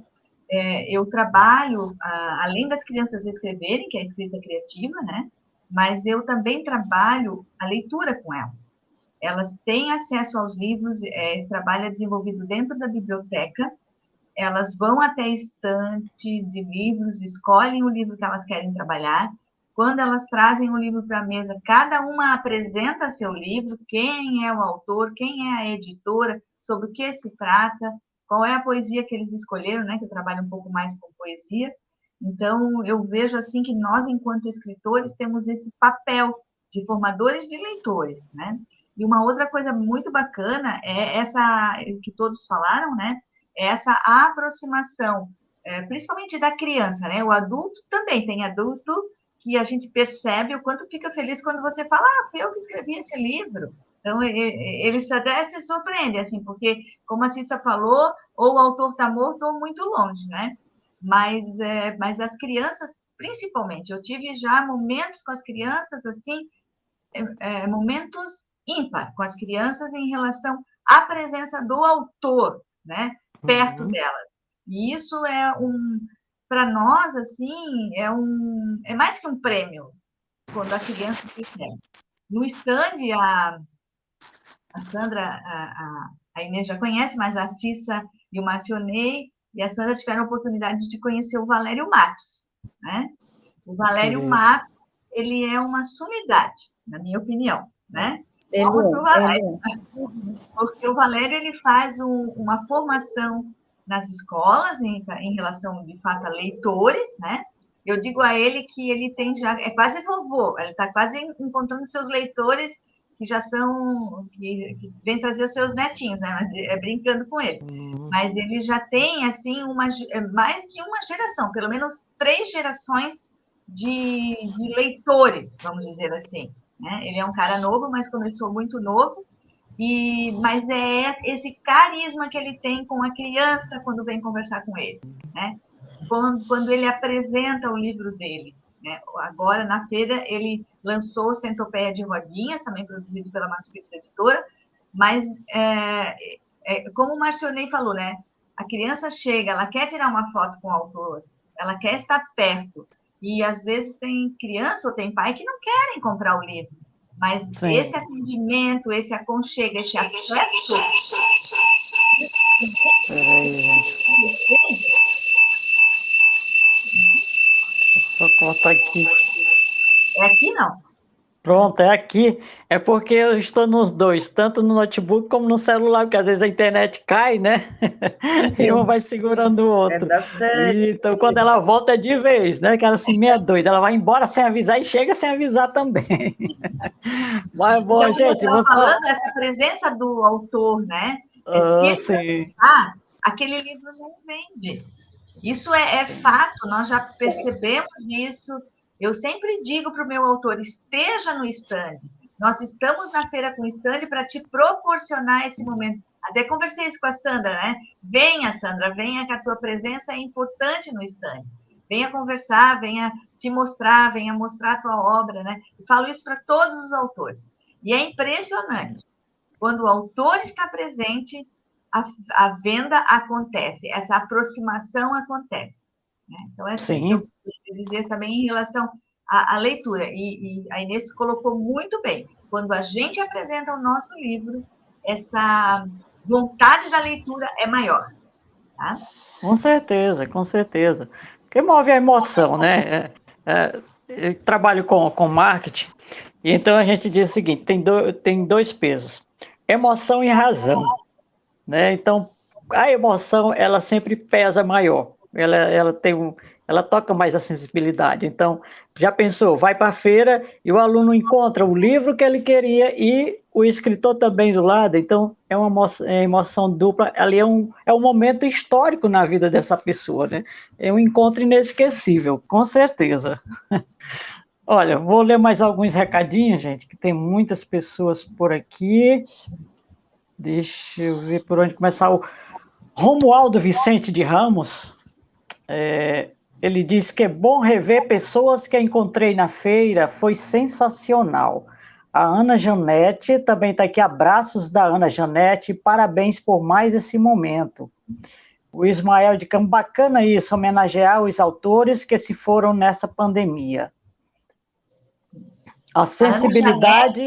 Eu trabalho, além das crianças escreverem, que é a escrita criativa, né? Mas eu também trabalho a leitura com elas. Elas têm acesso aos livros, esse trabalho é desenvolvido dentro da biblioteca, elas vão até a estante de livros, escolhem o livro que elas querem trabalhar. Quando elas trazem o livro para a mesa, cada uma apresenta seu livro, quem é o autor, quem é a editora, sobre o que se trata, qual é a poesia que eles escolheram, né? Que eu trabalho um pouco mais com poesia. Então, eu vejo assim que nós, enquanto escritores, temos esse papel de formadores de leitores, né? E uma outra coisa muito bacana é essa que todos falaram, né? Essa aproximação, principalmente da criança, né? O adulto também tem adulto que a gente percebe o quanto fica feliz quando você fala, fui eu que escrevi esse livro. Então, eles até se surpreendem, assim, porque, como a Cissa falou, ou o autor está morto ou muito longe, né? Mas as crianças, principalmente, eu tive já momentos com as crianças, assim, momentos ímpar com as crianças em relação à presença do autor, né? Perto delas. E isso para nós, assim, é mais que um prêmio quando a criança percebe. No stand, a Sandra, a Inês já conhece, mas a Cissa e o Marcionei e a Sandra tiveram a oportunidade de conhecer o Valério Matos, né? O Valério Matos, ele é uma sumidade, na minha opinião, né? Vamos para o Valério. Porque o Valério, ele faz uma formação nas escolas em relação, de fato, a leitores, né? Eu digo a ele que ele tem já, é quase vovô, ele está quase encontrando seus leitores que já são, que vem trazer os seus netinhos, né? Brincando com ele. Mas ele já tem, assim, mais de uma geração, pelo menos 3 gerações de leitores, vamos dizer assim. Né? Ele é um cara novo, mas começou muito novo, mas é esse carisma que ele tem com a criança quando vem conversar com ele, né? Quando ele apresenta o livro dele. Né? Agora, na feira, ele lançou Centopeia de Rodinhas, também produzido pela Manuscritos Editora, mas, como o Marcionei falou, né? A criança chega, ela quer tirar uma foto com o autor, ela quer estar perto, e às vezes tem criança ou tem pai que não querem comprar o livro, mas sim, esse atendimento, esse aconchego, esse afeto... Só cortar aqui. É aqui, não? Pronto, é aqui. É porque eu estou nos dois, tanto no notebook como no celular, porque às vezes a internet cai, né? E um vai segurando o outro. Então, quando ela volta é de vez, né? Que ela assim, meia doida, ela vai embora sem avisar e chega sem avisar também. Mas, bom, então, gente, eu estava falando, essa presença do autor, né? Se ele sim. aquele livro não vende. Isso é fato, nós já percebemos isso. Eu sempre digo para o meu autor, esteja no stand. Nós estamos na feira com o stand para te proporcionar esse momento. Até conversei isso com a Sandra, né? Venha, Sandra, venha, que a tua presença é importante no stand. Venha conversar, venha te mostrar, venha mostrar a tua obra, né? Eu falo isso para todos os autores. E é impressionante. Quando o autor está presente, a venda acontece, essa aproximação acontece. Né? Então, é assim que eu queria dizer também em relação à leitura. E a Inês colocou muito bem. Quando a gente apresenta o nosso livro, essa vontade da leitura é maior. Tá? Com certeza, com certeza. Porque move a emoção, né? Eu trabalho com marketing, e então a gente diz o seguinte, tem dois pesos, emoção e razão. Né? Então, a emoção, ela sempre pesa maior, ela toca mais a sensibilidade. Então, já pensou, vai para a feira e o aluno encontra o livro que ele queria e o escritor também do lado, então é uma emoção dupla, ali é um momento histórico na vida dessa pessoa, né? É um encontro inesquecível, com certeza. Olha, vou ler mais alguns recadinhos, gente, que tem muitas pessoas por aqui. Deixa eu ver por onde começar. O Romualdo Vicente de Ramos, ele diz que é bom rever pessoas que encontrei na feira, foi sensacional. A Ana Janete também está aqui, abraços da Ana Janete, parabéns por mais esse momento. O Ismael de Campo, bacana isso, homenagear os autores que se foram nessa pandemia. A sensibilidade...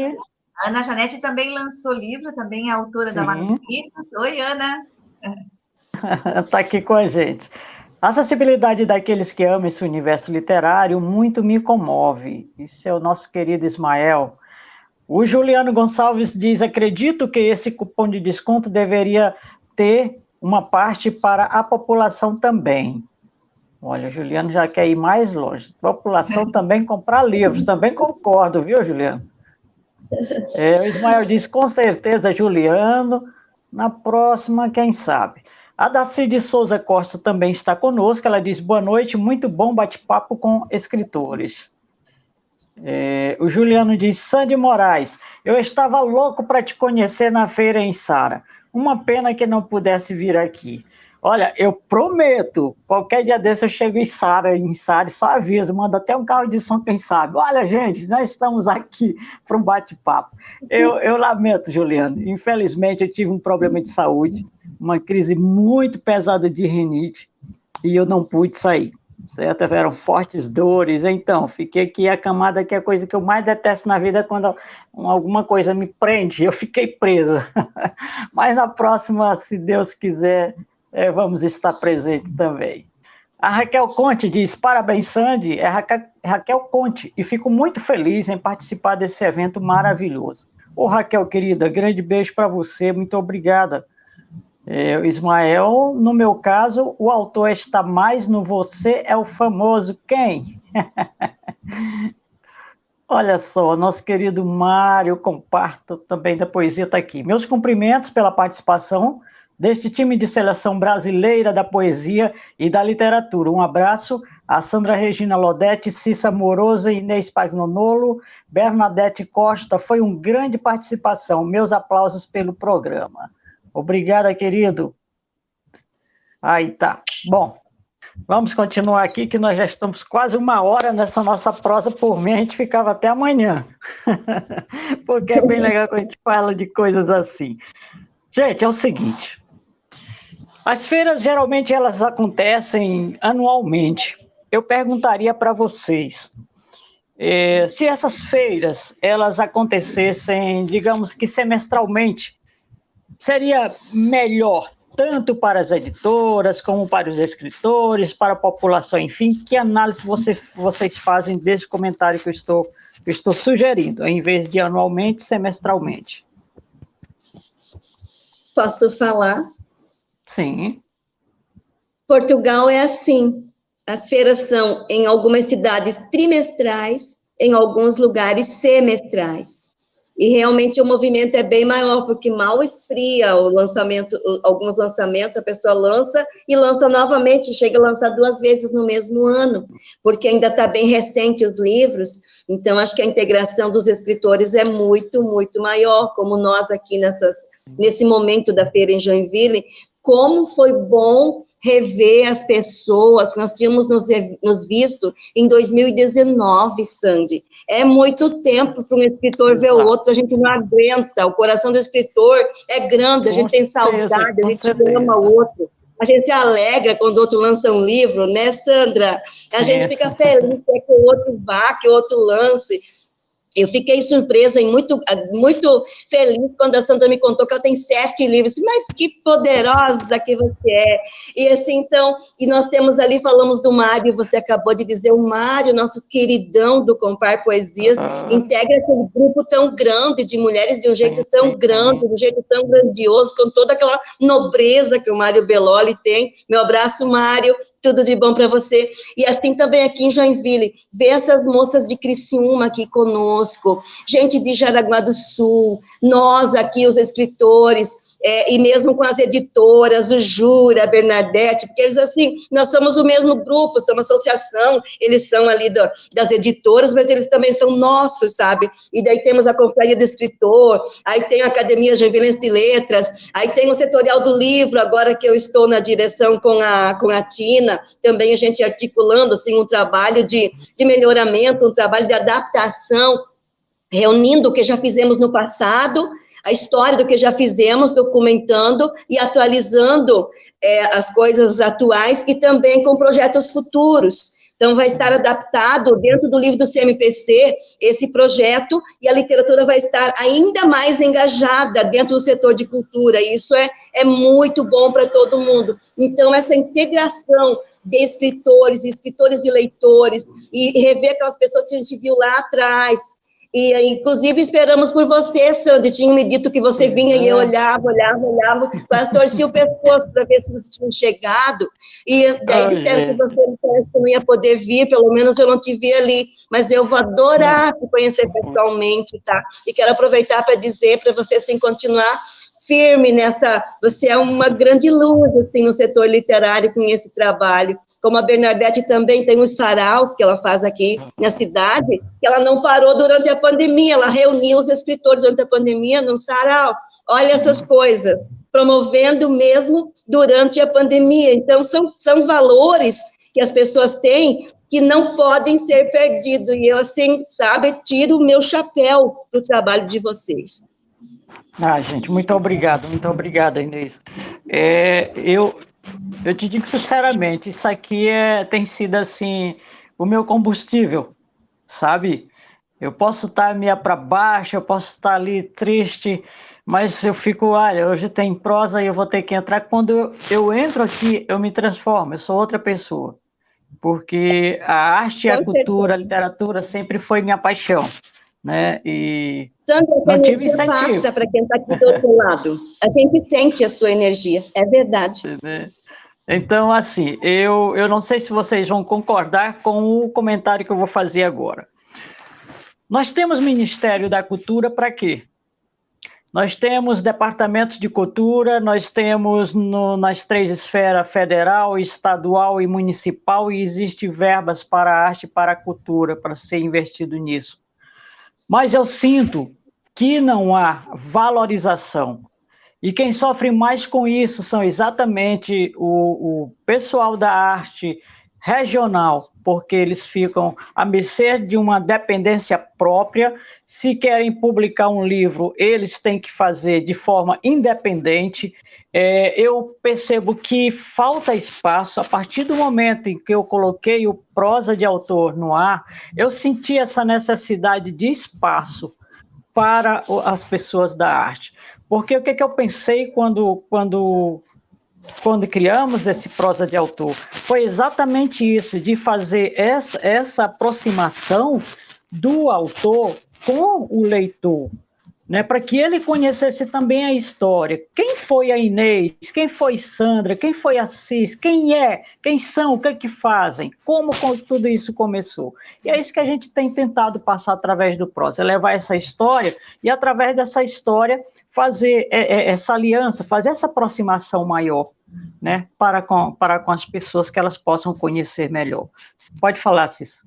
A Ana Janete também lançou livro, também é autora da Manuscritos. Oi, Ana. Está aqui com a gente. A sensibilidade daqueles que amam esse universo literário muito me comove. Isso é o nosso querido Ismael. O Juliano Gonçalves diz, acredito que esse cupom de desconto deveria ter uma parte para a população também. Olha, o Juliano já quer ir mais longe. A população também comprar livros, também concordo, viu, Juliano? O Ismael diz, com certeza, Juliano, na próxima, quem sabe. A Daci de Souza Costa também está conosco, ela diz, boa noite, muito bom bate-papo com escritores. O Juliano diz, Sandy Moraes, eu estava louco para te conhecer na feira em Sara, uma pena que não pudesse vir aqui. Olha, eu prometo, qualquer dia desse eu chego em Sara só aviso, mando até um carro de som, quem sabe. Olha, gente, nós estamos aqui para um bate-papo. Eu lamento, Juliano, infelizmente eu tive um problema de saúde, uma crise muito pesada de rinite, e eu não pude sair, certo? Eram fortes dores, então, fiquei aqui acamada, que é a coisa que eu mais detesto na vida, quando alguma coisa me prende, eu fiquei presa. Mas na próxima, se Deus quiser... vamos estar presentes também. A Raquel Conte diz, parabéns, Sandy, é Raquel Conte, e fico muito feliz em participar desse evento maravilhoso. Ô, Raquel, querida, grande beijo para você, muito obrigada. Ismael, no meu caso, o autor está mais no você é o famoso quem? Olha só, nosso querido Mário Comparto, também da poesia, está aqui. Meus cumprimentos pela participação deste time de seleção brasileira da poesia e da literatura. Um abraço a Sandra Regina Lodete, Cissa Moroso, Inês Pagnonolo, Bernadette Costa. Foi uma grande participação. Meus aplausos pelo programa. Obrigada, querido. Aí tá. Bom, vamos continuar aqui, que nós já estamos quase 1 hora nessa nossa prosa. Por mim, a gente ficava até amanhã. Porque é bem legal quando a gente fala de coisas assim. Gente, é o seguinte... As feiras, geralmente, elas acontecem anualmente. Eu perguntaria para vocês, se essas feiras, elas acontecessem, digamos que semestralmente, seria melhor, tanto para as editoras, como para os escritores, para a população, enfim, que análise vocês fazem desse comentário que eu estou Eu estou sugerindo, em vez de anualmente, semestralmente. Posso falar? Sim. Portugal é assim. As feiras são, em algumas cidades, trimestrais, em alguns lugares, semestrais. E realmente o movimento é bem maior, porque mal esfria o lançamento, alguns lançamentos, a pessoa lança e lança novamente, chega a lançar 2 vezes no mesmo ano, porque ainda está bem recente os livros, então acho que a integração dos escritores é muito, muito maior, como nós aqui nesse momento da feira em Joinville, como foi bom rever as pessoas, nós tínhamos nos visto em 2019, Sandy. É muito tempo para um escritor ver o outro, a gente não aguenta, o coração do escritor é grande, a gente tem saudade, a gente ama o outro. A gente se alegra quando o outro lança um livro, né, Sandra? A gente fica feliz que o outro vá, que o outro lance. Eu fiquei surpresa e muito feliz quando a Sandra me contou que ela tem 7 livros. Mas que poderosa que você é! E assim, então, e nós temos ali, falamos do Mário, você acabou de dizer, o Mário, nosso queridão do Compar Poesias, integra aquele grupo tão grande de mulheres de um jeito tão grande, de um jeito tão grandioso, com toda aquela nobreza que o Mário Belloli tem. Meu abraço, Mário, tudo de bom para você. E assim também aqui em Joinville, ver essas moças de Criciúma aqui conosco, gente de Jaraguá do Sul, nós aqui, os escritores, e mesmo com as editoras, o Jura, a Bernadette, porque eles, assim, nós somos o mesmo grupo, somos associação, eles são ali das editoras, mas eles também são nossos, sabe? E daí temos a Confraria do Escritor, aí tem a Academia Joinvilense de Letras, aí tem o Setorial do Livro, agora que eu estou na direção com a Tina, também a gente articulando, assim, um trabalho de melhoramento, um trabalho de adaptação, reunindo o que já fizemos no passado, a história do que já fizemos, documentando e atualizando as coisas atuais e também com projetos futuros. Então, vai estar adaptado dentro do livro do CMPC esse projeto e a literatura vai estar ainda mais engajada dentro do setor de cultura. E isso é muito bom para todo mundo. Então, essa integração de escritores e leitores e rever aquelas pessoas que a gente viu lá atrás. E, inclusive, esperamos por você, Sandy, tinha me dito que você vinha e eu olhava, quase torcia o pescoço para ver se você tinha chegado, e daí disseram que você não ia poder vir, pelo menos eu não te vi ali, mas eu vou adorar te conhecer pessoalmente, tá? E quero aproveitar para dizer para você, assim, continuar firme você é uma grande luz, assim, no setor literário com esse trabalho. Como a Bernadette também tem os saraus que ela faz aqui na cidade, que ela não parou durante a pandemia, ela reuniu os escritores durante a pandemia num sarau. Olha essas coisas, promovendo mesmo durante a pandemia. Então, são valores que as pessoas têm que não podem ser perdidos. E eu, assim, sabe, tiro o meu chapéu para o trabalho de vocês. Gente, muito obrigado, Inês. Eu te digo sinceramente, isso aqui tem sido, assim, o meu combustível, sabe? Eu posso estar meio para baixo, eu posso estar ali triste, mas eu fico, olha, hoje tem prosa e eu vou ter que entrar. Quando eu entro aqui, eu me transformo, eu sou outra pessoa. Porque a arte, a cultura, a literatura sempre foi minha paixão, né? E Sandra, a energia passa para quem está aqui do outro lado. A gente sente a sua energia, é verdade. Então, assim, eu não sei se vocês vão concordar com o comentário que eu vou fazer agora. Nós temos Ministério da Cultura para quê? Nós temos departamentos de cultura, nós temos nas 3 esferas, federal, estadual e municipal, e existem verbas para a arte e para a cultura, para ser investido nisso. Mas eu sinto que não há valorização. E quem sofre mais com isso são exatamente o pessoal da arte regional, porque eles ficam à mercê de uma dependência própria. Se querem publicar um livro, eles têm que fazer de forma independente. Eu percebo que falta espaço. A partir do momento em que eu coloquei o Prosa de Autor no ar, eu senti essa necessidade de espaço para as pessoas da arte. Porque o que eu pensei quando criamos esse Prosa de Autor? Foi exatamente isso, de fazer essa aproximação do autor com o leitor, né, para que ele conhecesse também a história. Quem foi a Inês? Quem foi Sandra? Quem foi a Cis? Quem é? Quem são? O que é que fazem? Como tudo isso começou? E é isso que a gente tem tentado passar através do prosa, levar essa história e, através dessa história, fazer essa aliança, fazer essa aproximação maior, né, para com as pessoas, que elas possam conhecer melhor. Pode falar, Cis.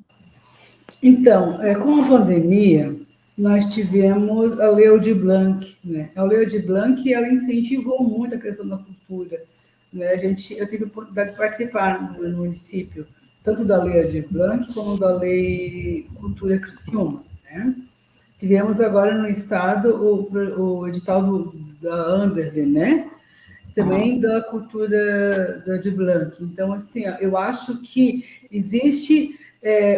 Então, com a pandemia, nós tivemos a Lei Aldir Blanc, né? A Lei Aldir Blanc, ela incentivou muito a questão da cultura, né? Eu tive a oportunidade de participar no município, tanto da Lei Aldir Blanc como da Lei Cultura Criciúma, né? Tivemos agora no estado o edital da Anderle, né? Também da cultura do Aldir Blanc. Então, assim, eu acho que existe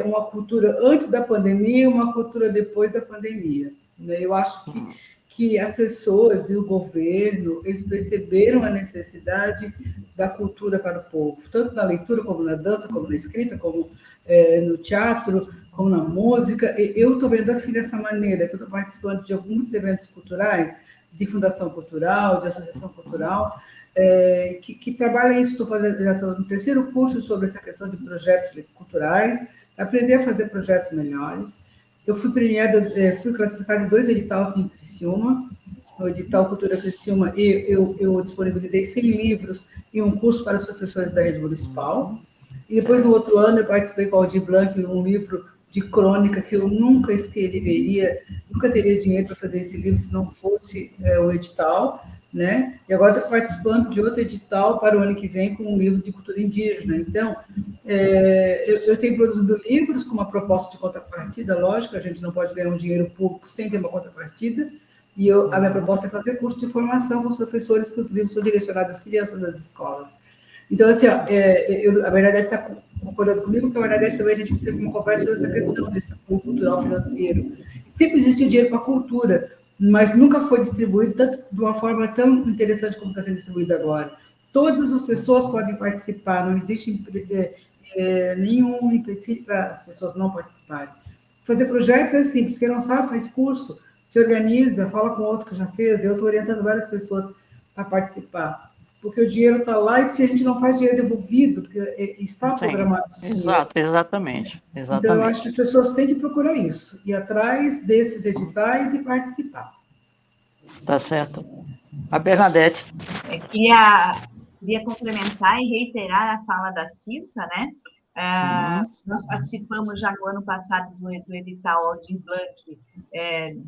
uma cultura antes da pandemia e uma cultura depois da pandemia, né? Eu acho que as pessoas e o governo, eles perceberam a necessidade da cultura para o povo, tanto na leitura, como na dança, como na escrita, como no teatro, como na música. Eu estou vendo assim dessa maneira, que eu estou participando de alguns eventos culturais, de fundação cultural, de associação cultural, que trabalha isso. Já estou no 3º curso sobre essa questão de projetos culturais, aprender a fazer projetos melhores. Eu fui premiada, fui classificada em 2 editais aqui em Criciúma. No edital Cultura Criciúma, eu disponibilizei 100 livros e um curso para os professores da rede municipal. E depois, no outro ano, eu participei com o Aldir Blanc, um livro de crônica que eu nunca escreveria, nunca teria dinheiro para fazer esse livro se não fosse o edital, né? E agora estou participando de outro edital para o ano que vem com um livro de cultura indígena. Então, eu tenho produzido livros com uma proposta de contrapartida, lógico, a gente não pode ganhar um dinheiro público sem ter uma contrapartida, e a minha proposta é fazer curso de formação com os professores, porque os livros são direcionados às crianças das escolas. Então, assim, a Bernadette está concordando comigo, porque a Bernadette também a gente teve uma conversa sobre essa questão desse apoio cultural financeiro. Sempre existiu dinheiro para a cultura, mas nunca foi distribuído de uma forma tão interessante como está sendo distribuído agora. Todas as pessoas podem participar, não existe nenhum empecilho para as pessoas não participarem. Fazer projetos é simples, quem não sabe faz curso, se organiza, fala com outro que já fez. Eu estou orientando várias pessoas a participar, porque o dinheiro está lá, e se a gente não faz dinheiro devolvido, porque está programado esse dinheiro. Exato, exatamente. Então, eu acho que as pessoas têm que procurar isso, ir atrás desses editais e participar. Tá certo. A Bernadette. Queria complementar e reiterar a fala da Cissa, né? Nós participamos já no ano passado do edital Aldir Blanc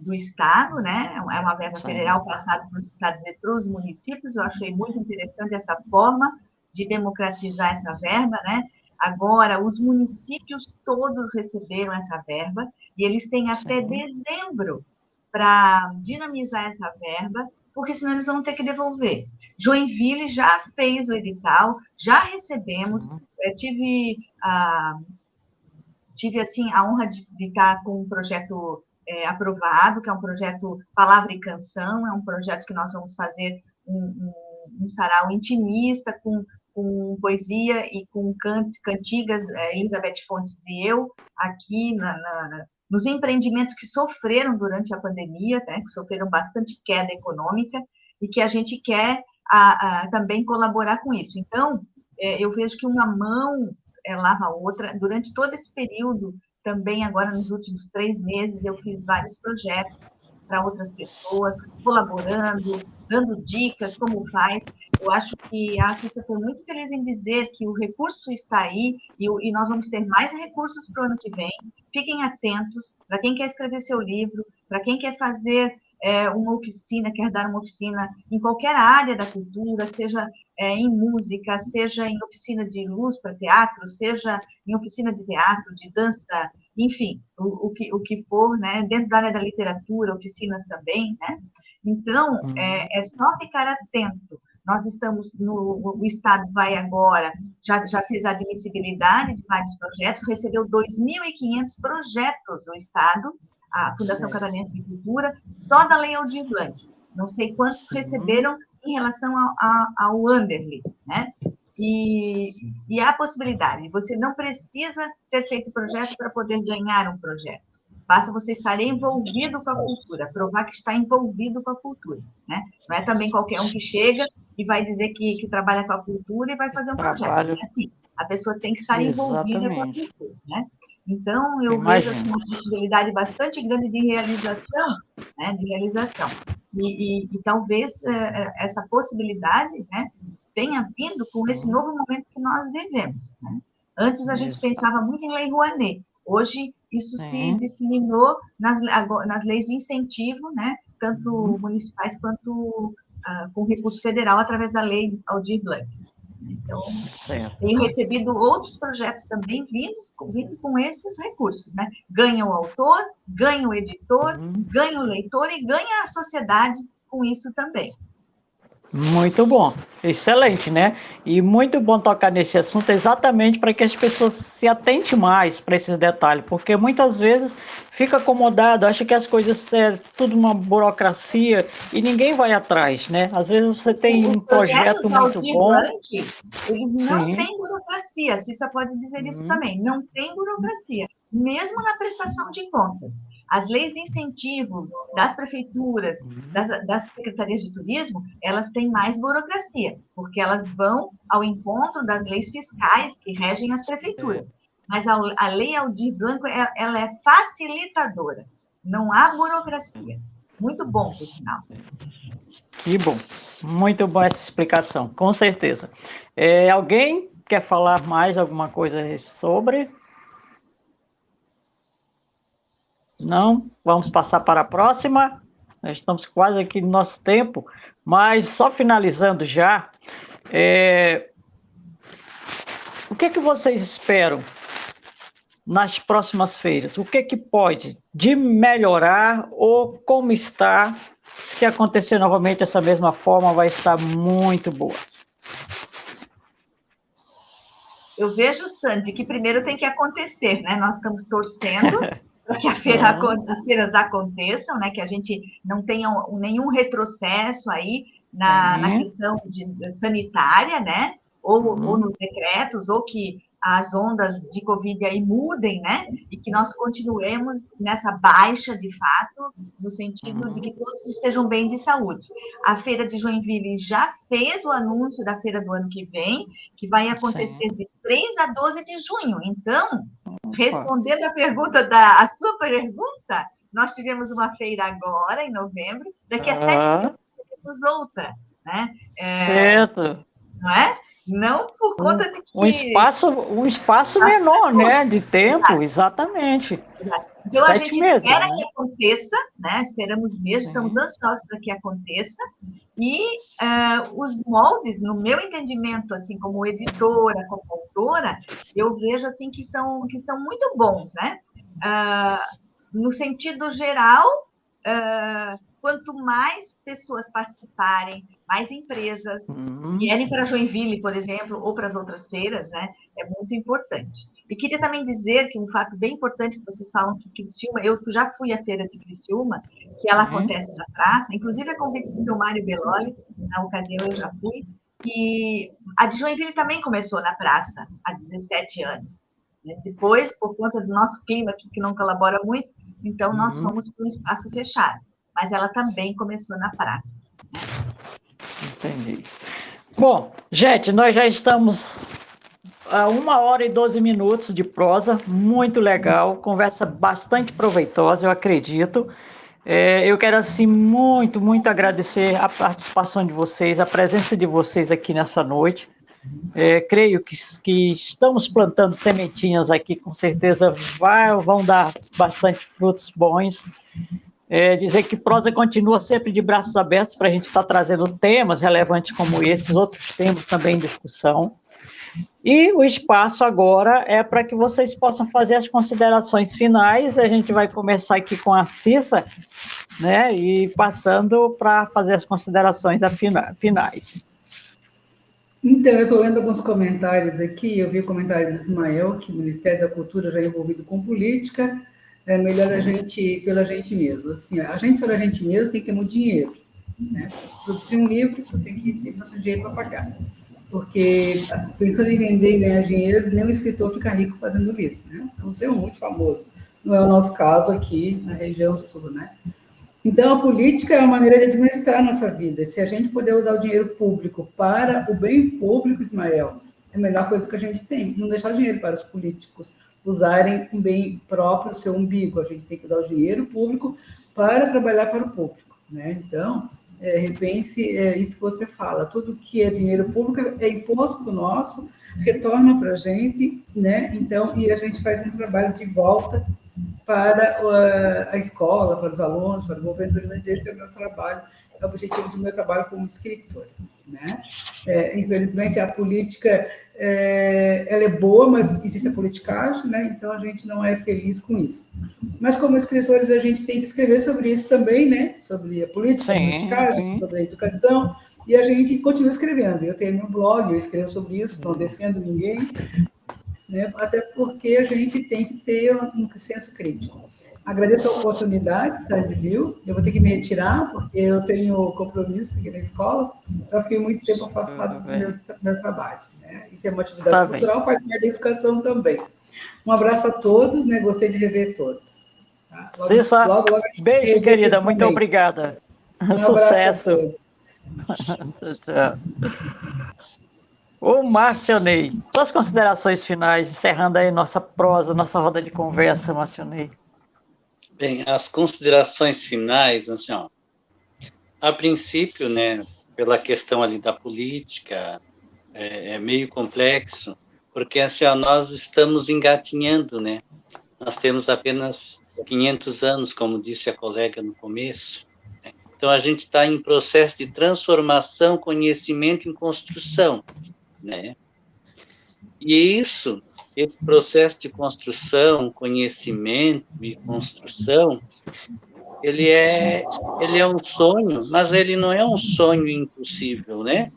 do Estado, né? É uma verba federal passada para os estados e para os municípios. Eu achei muito interessante essa forma de democratizar essa verba, né? Agora, os municípios todos receberam essa verba e eles têm até dezembro para dinamizar essa verba, porque senão eles vão ter que devolver. Joinville já fez o edital, já recebemos. Tive assim, a honra de estar com um projeto aprovado, que é um projeto Palavra e Canção, é um projeto que nós vamos fazer um sarau intimista, com poesia e com cantigas, Elizabeth Fontes e eu, aqui nos empreendimentos que sofreram durante a pandemia, né, que sofreram bastante queda econômica, e que a gente quer também colaborar com isso. Então, eu vejo que uma mão lava a outra. Durante todo esse período, também agora nos últimos 3 meses, eu fiz vários projetos para outras pessoas, colaborando, dando dicas, como faz. Eu acho que a Cissa foi muito feliz em dizer que o recurso está aí, e nós vamos ter mais recursos para o ano que vem. Fiquem atentos, para quem quer escrever seu livro, para quem quer fazer uma oficina, quer dar uma oficina em qualquer área da cultura, seja em música, seja em oficina de luz para teatro, seja em oficina de teatro, de dança, enfim, o que for, né? Dentro da área da literatura, oficinas também, né? Então, é só ficar atento. Nós estamos o Estado vai agora, já fez a admissibilidade de vários projetos, recebeu 2.500 projetos o Estado, a Fundação Catarinense de Cultura, só da Lei Aldir Blanc. Não sei quantos receberam em relação ao Anderle, né? E há a possibilidade, você não precisa ter feito projeto para poder ganhar um projeto. Basta você estar envolvido com a cultura, provar que está envolvido com a cultura, né? Não é também qualquer um que chega e vai dizer que trabalha com a cultura e vai fazer um projeto. Trabalho. É assim, a pessoa tem que estar envolvida com a Exatamente. cultura, né? Então, eu vejo assim, Imagino. uma possibilidade bastante grande de realização, né? De realização. E talvez essa possibilidade, né, tenha vindo com esse novo momento que nós vivemos, né? Antes a gente Isso. pensava muito em Lei Rouanet. Hoje, isso se Sim. disseminou nas leis de incentivo, né? Tanto municipais quanto com recurso federal, através da Lei Aldir Blanc. Então, Certo. tenho recebido outros projetos também vindo com esses recursos, né? Ganha o autor, ganha o editor, ganha o leitor e ganha a sociedade com isso também. Muito bom, excelente, né? E muito bom tocar nesse assunto exatamente para que as pessoas se atentem mais para esses detalhes, porque muitas vezes fica acomodado, acha que as coisas é tudo uma burocracia e ninguém vai atrás, né? Às vezes você tem um projeto muito bom. Blanc, eles não Sim. têm burocracia, a Cissa pode dizer isso também, não tem burocracia, mesmo na prestação de contas. As leis de incentivo das prefeituras, das secretarias de turismo, elas têm mais burocracia, porque elas vão ao encontro das leis fiscais que regem as prefeituras. Mas a Lei Aldir Blanc, ela é facilitadora, não há burocracia. Muito bom, por sinal. Que bom, muito boa essa explicação, com certeza. Alguém quer falar mais alguma coisa sobre? Não? Vamos passar para a próxima. Nós estamos quase aqui no nosso tempo, mas só finalizando já, o que vocês esperam nas próximas feiras? O que pode de melhorar ou como está? Se acontecer novamente dessa mesma forma, vai estar muito boa. Eu vejo, Sandy, que primeiro tem que acontecer, né? Nós estamos torcendo para que as feiras aconteçam, né? Que a gente não tenha nenhum retrocesso aí na questão sanitária, né? Ou nos decretos, ou que as ondas de Covid aí mudem, né? E que nós continuemos nessa baixa, de fato, no sentido de que todos estejam bem de saúde. A Feira de Joinville já fez o anúncio da feira do ano que vem, que vai acontecer de 3 a 12 de junho. Então, respondendo a sua pergunta, nós tivemos uma feira agora, em novembro, daqui a 7 dias teremos outra, né? Certo. Não é? Não por conta de que... Um espaço menor, né, de tempo, exatamente. Então, a gente espera que aconteça, né? Esperamos mesmo, estamos ansiosos para que aconteça, e os moldes, no meu entendimento, assim, como editora, como autora, eu vejo, assim, que são muito bons, né? No sentido geral, quanto mais pessoas participarem, mais empresas vierem para Joinville, por exemplo, ou para as outras feiras, né? É muito importante. E queria também dizer que um fato bem importante que vocês falam que Criciúma, eu já fui à feira de Criciúma, que ela acontece na praça, inclusive a convite do seu Mário Belloli, na ocasião eu já fui, e a de Joinville também começou na praça, há 17 anos. Depois, por conta do nosso clima aqui, que não colabora muito, então nós fomos para um espaço fechado, mas ela também começou na praça. Entendi. Bom, gente, nós já estamos a 1h12 de prosa, muito legal, conversa bastante proveitosa, eu acredito. Eu quero, assim, muito, muito agradecer a participação de vocês, a presença de vocês aqui nessa noite. Creio que estamos plantando sementinhas aqui, com certeza vão dar bastante frutos bons. Dizer que prosa continua sempre de braços abertos para a gente estar trazendo temas relevantes como esses, outros temas também em discussão. E o espaço agora é para que vocês possam fazer as considerações finais. A gente vai começar aqui com a Cissa, né, e passando para fazer as considerações finais. Então, eu estou lendo alguns comentários aqui. Eu vi o comentário do Ismael, que o Ministério da Cultura já é envolvido com política, é melhor a gente pela gente mesmo. Assim, a gente pela gente mesmo tem que ter muito dinheiro, né? Produzir um livro, você tem que ter bastante dinheiro para pagar. porque pensando em vender e ganhar dinheiro, nenhum escritor fica rico fazendo livro, né? É um ser muito famoso. Não é o nosso caso aqui na região sul, né? Então, a política é uma maneira de administrar a nossa vida. Se a gente puder usar o dinheiro público para o bem público, Ismael, é a melhor coisa que a gente tem. Não deixar o dinheiro para os políticos usarem um bem próprio, o seu umbigo. A gente tem que usar o dinheiro público para trabalhar para o público, né? Então, repense isso que você fala. Tudo que é dinheiro público é imposto nosso, retorna para a gente, né? Então, e a gente faz um trabalho de volta para a escola, para os alunos, para o governo, pelo menos esse é o meu trabalho, é o objetivo do meu trabalho como escritora, né? Infelizmente, a política, ela é boa, mas existe a politicagem, né? Então, a gente não é feliz com isso. Mas, como escritores, a gente tem que escrever sobre isso também, né? Sobre a política, a politicagem, sobre a educação, e a gente continua escrevendo. Eu tenho meu blog, eu escrevo sobre isso, não defendo ninguém, né? Até porque a gente tem que ter um senso crítico. Agradeço a oportunidade, Sandy, viu? Eu vou ter que me retirar, porque eu tenho compromisso aqui na escola, eu fiquei muito tempo afastado do meu trabalho, né? Isso é uma atividade cultural, faz parte da educação também. Um abraço a todos, né? Gostei de rever todos. Tá? Logo, beijo, querida, muito obrigada. Sucesso. Tchau. Ô, Marcionei, suas considerações finais, encerrando aí nossa prosa, nossa roda de conversa, Marcionei. Bem, as considerações finais, assim, ó, a princípio, né, pela questão ali da política, é meio complexo, porque, assim, ó, nós estamos engatinhando, né, nós temos apenas 500 anos, como disse a colega no começo, né? Então a gente está em processo de transformação, conhecimento em construção, né? E esse processo de construção, conhecimento e construção, ele é um sonho, mas ele não é um sonho impossível, né?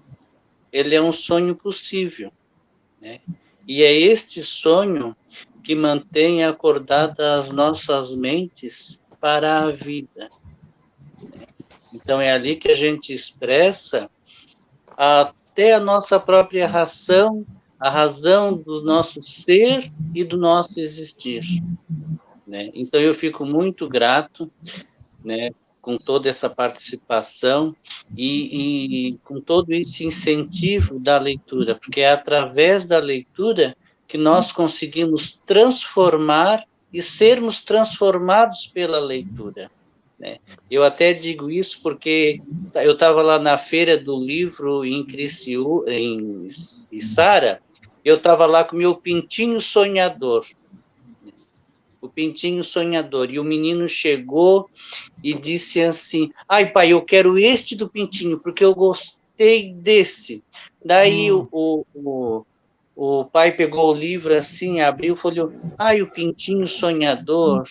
Ele é um sonho possível, né? E é este sonho que mantém acordadas as nossas mentes para a vida. Então é ali que a gente expressa até a nossa própria razão, a razão do nosso ser e do nosso existir, né? Então eu fico muito grato, né, com toda essa participação e com todo esse incentivo da leitura, porque é através da leitura que nós conseguimos transformar e sermos transformados pela leitura, né? Eu até digo isso porque eu estava lá na Feira do Livro em Criciúma, em Içara, eu estava lá com o meu pintinho sonhador, o pintinho sonhador, e o menino chegou e disse assim, ai pai, eu quero este do pintinho, porque eu gostei desse. Daí o pai pegou o livro assim, abriu e falou, ai, o pintinho sonhador.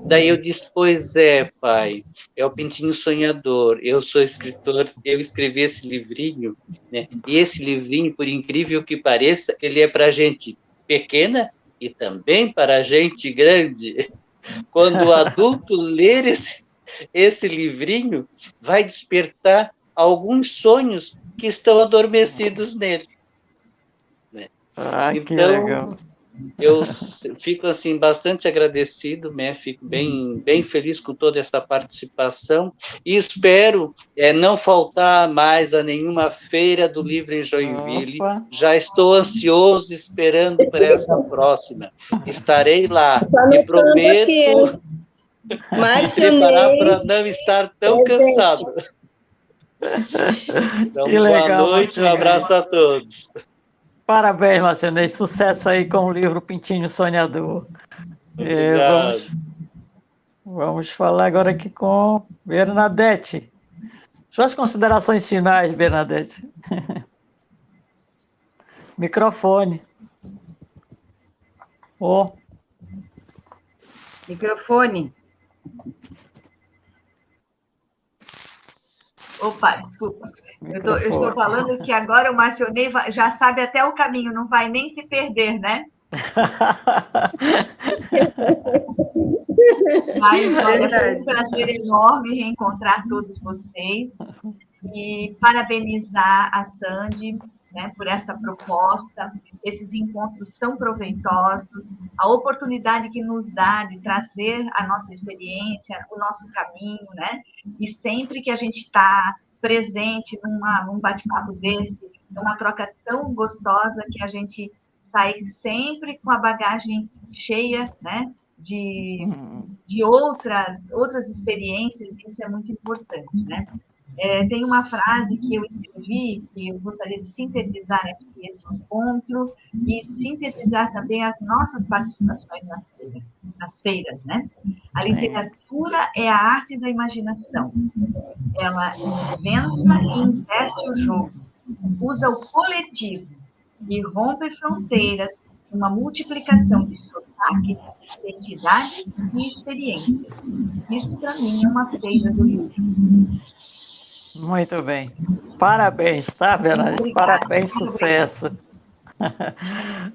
Daí eu disse, pois é, pai, é o pintinho sonhador, eu sou escritor, eu escrevi esse livrinho, né? E esse livrinho, por incrível que pareça, ele é para gente pequena e também para gente grande. Quando o adulto ler esse livrinho, vai despertar alguns sonhos que estão adormecidos nele. Que legal. Eu fico assim bastante agradecido, né? Fico bem feliz com toda essa participação e espero não faltar mais a nenhuma feira do livro em Joinville. Já estou ansioso esperando por essa próxima. Estarei lá e prometo preparar para não estar tão cansado. Então, boa noite, um abraço a todos. Parabéns, Marcionei. Sucesso aí com o livro Pintinho Sonhador. Vamos falar agora aqui com Bernadette. Suas considerações finais, Bernadette. Microfone. Microfone. Opa, desculpa. Eu estou falando que agora o Marcionei já sabe até o caminho, não vai nem se perder, né? Mas foi um prazer enorme reencontrar todos vocês e parabenizar a Sandy, né, por essa proposta, esses encontros tão proveitosos, a oportunidade que nos dá de trazer a nossa experiência, o nosso caminho, né? E sempre que a gente está presente num bate-papo desse, numa troca tão gostosa que a gente sai sempre com a bagagem cheia, né? De outras experiências, isso é muito importante, né? Tem uma frase que eu escrevi, que eu gostaria de sintetizar aqui esse encontro e sintetizar também as nossas participações nas feiras, né? A literatura é a arte da imaginação. Ela inventa e inverte o jogo, usa o coletivo e rompe fronteiras, uma multiplicação de sotaques, identidades e experiências. Isso, para mim, é uma feira do livro. Muito bem. Parabéns, tá, Bernadette? Obrigada. Parabéns, sucesso.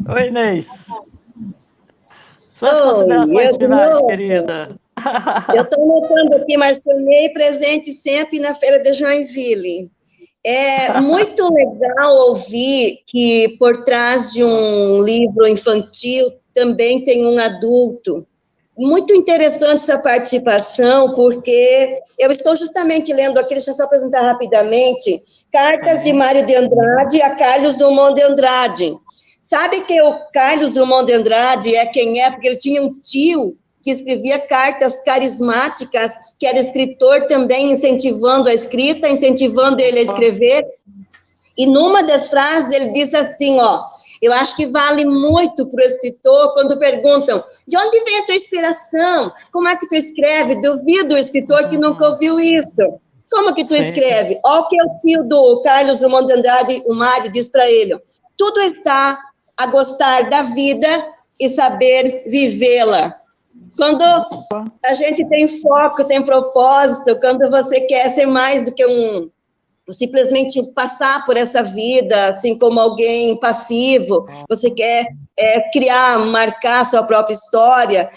Oi, Inês. Suas considerações finais, querida. Eu estou notando aqui, Marcionei, presente sempre na Feira de Joinville. É muito legal ouvir que por trás de um livro infantil também tem um adulto. Muito interessante essa participação, porque eu estou justamente lendo aqui, deixa eu só apresentar rapidamente, Cartas de Mário de Andrade a Carlos Drummond de Andrade. Sabe que o Carlos Drummond de Andrade é quem é? Porque ele tinha um tio que escrevia cartas carismáticas, que era escritor também, incentivando a escrita, incentivando ele a escrever. E numa das frases ele diz assim, ó, eu acho que vale muito para o escritor quando perguntam, de onde vem a tua inspiração? Como é que tu escreve? Duvido o escritor que nunca ouviu isso. Como que tu escreve? Olha o que o tio do Carlos Drummond de Andrade, o Mário, diz para ele. Tudo está a gostar da vida e saber vivê-la. Quando a gente tem foco, tem propósito, quando você quer ser mais do que simplesmente passar por essa vida, assim como alguém passivo, você quer criar, marcar sua própria história,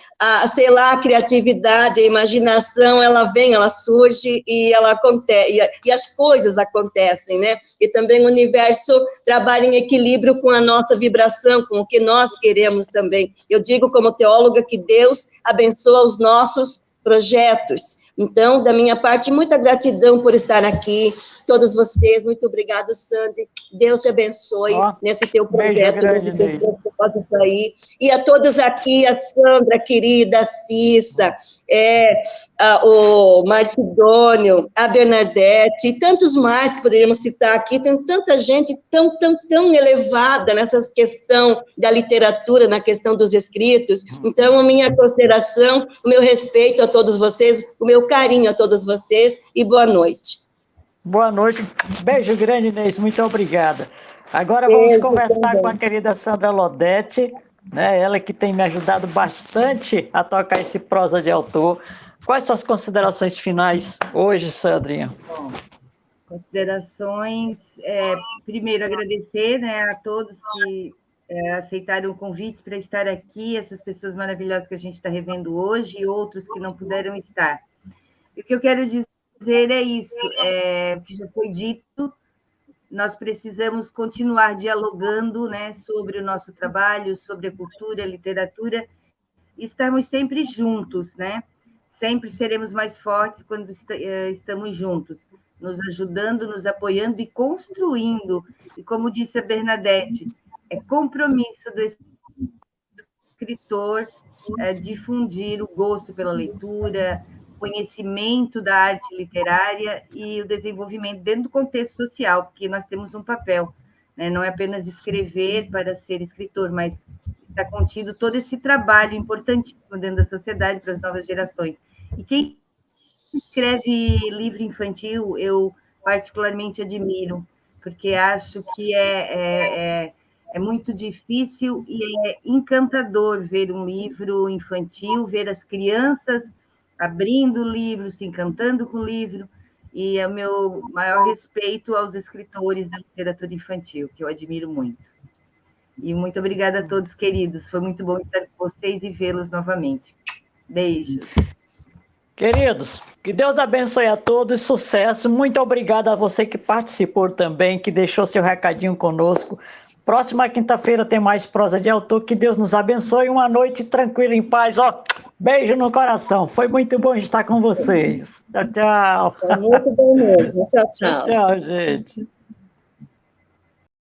sei lá, a criatividade, a imaginação, ela vem, ela surge e ela acontece, e as coisas acontecem, né? E também o universo trabalha em equilíbrio com a nossa vibração, com o que nós queremos também. Eu digo como teóloga que Deus abençoa os nossos projetos. Então, da minha parte, muita gratidão por estar aqui, todos vocês, muito obrigada, Sandy, Deus te abençoe nesse teu projeto, nesse teu propósito aí, e a todos aqui, a Sandra, querida, a Cissa, o Marcidônio, a Bernadette, e tantos mais que poderíamos citar aqui, tem tanta gente tão elevada nessa questão da literatura, na questão dos escritos, então, a minha consideração, o meu respeito a todos vocês, o meu carinho a todos vocês, e boa noite. Boa noite, beijo grande, Inês, muito obrigada. Agora vamos conversar também com a querida Sandra Lodete, né? Ela que tem me ajudado bastante a tocar esse prosa de autor. Quais são as considerações finais hoje, Sandrinha? Bom, considerações, primeiro agradecer, né, a todos que aceitaram o convite para estar aqui, essas pessoas maravilhosas que a gente está revendo hoje e outros que não puderam estar. E o que eu quero dizer é isso, o que já foi dito, nós precisamos continuar dialogando, né, sobre o nosso trabalho, sobre a cultura, a literatura, e estarmos sempre juntos, né? Sempre seremos mais fortes quando estamos juntos, nos ajudando, nos apoiando e construindo. E como disse a Bernadette, é compromisso do escritor difundir o gosto pela leitura, conhecimento da arte literária e o desenvolvimento dentro do contexto social, porque nós temos um papel, né? Não é apenas escrever para ser escritor, mas está contido todo esse trabalho importantíssimo dentro da sociedade para as novas gerações. E quem escreve livro infantil, eu particularmente admiro, porque acho que é muito difícil e é encantador ver um livro infantil, ver as crianças abrindo o livro, se encantando com o livro, e é o meu maior respeito aos escritores da literatura infantil, que eu admiro muito. E muito obrigada a todos, queridos. Foi muito bom estar com vocês e vê-los novamente. Beijos. Queridos, que Deus abençoe a todos, sucesso. Muito obrigado a você que participou também, que deixou seu recadinho conosco. Próxima quinta-feira tem mais prosa de autor. Que Deus nos abençoe. Uma noite tranquila, em paz. Ó, beijo no coração. Foi muito bom estar com vocês. Tchau, tchau. Foi muito bom mesmo. Tchau, tchau. Tchau, gente.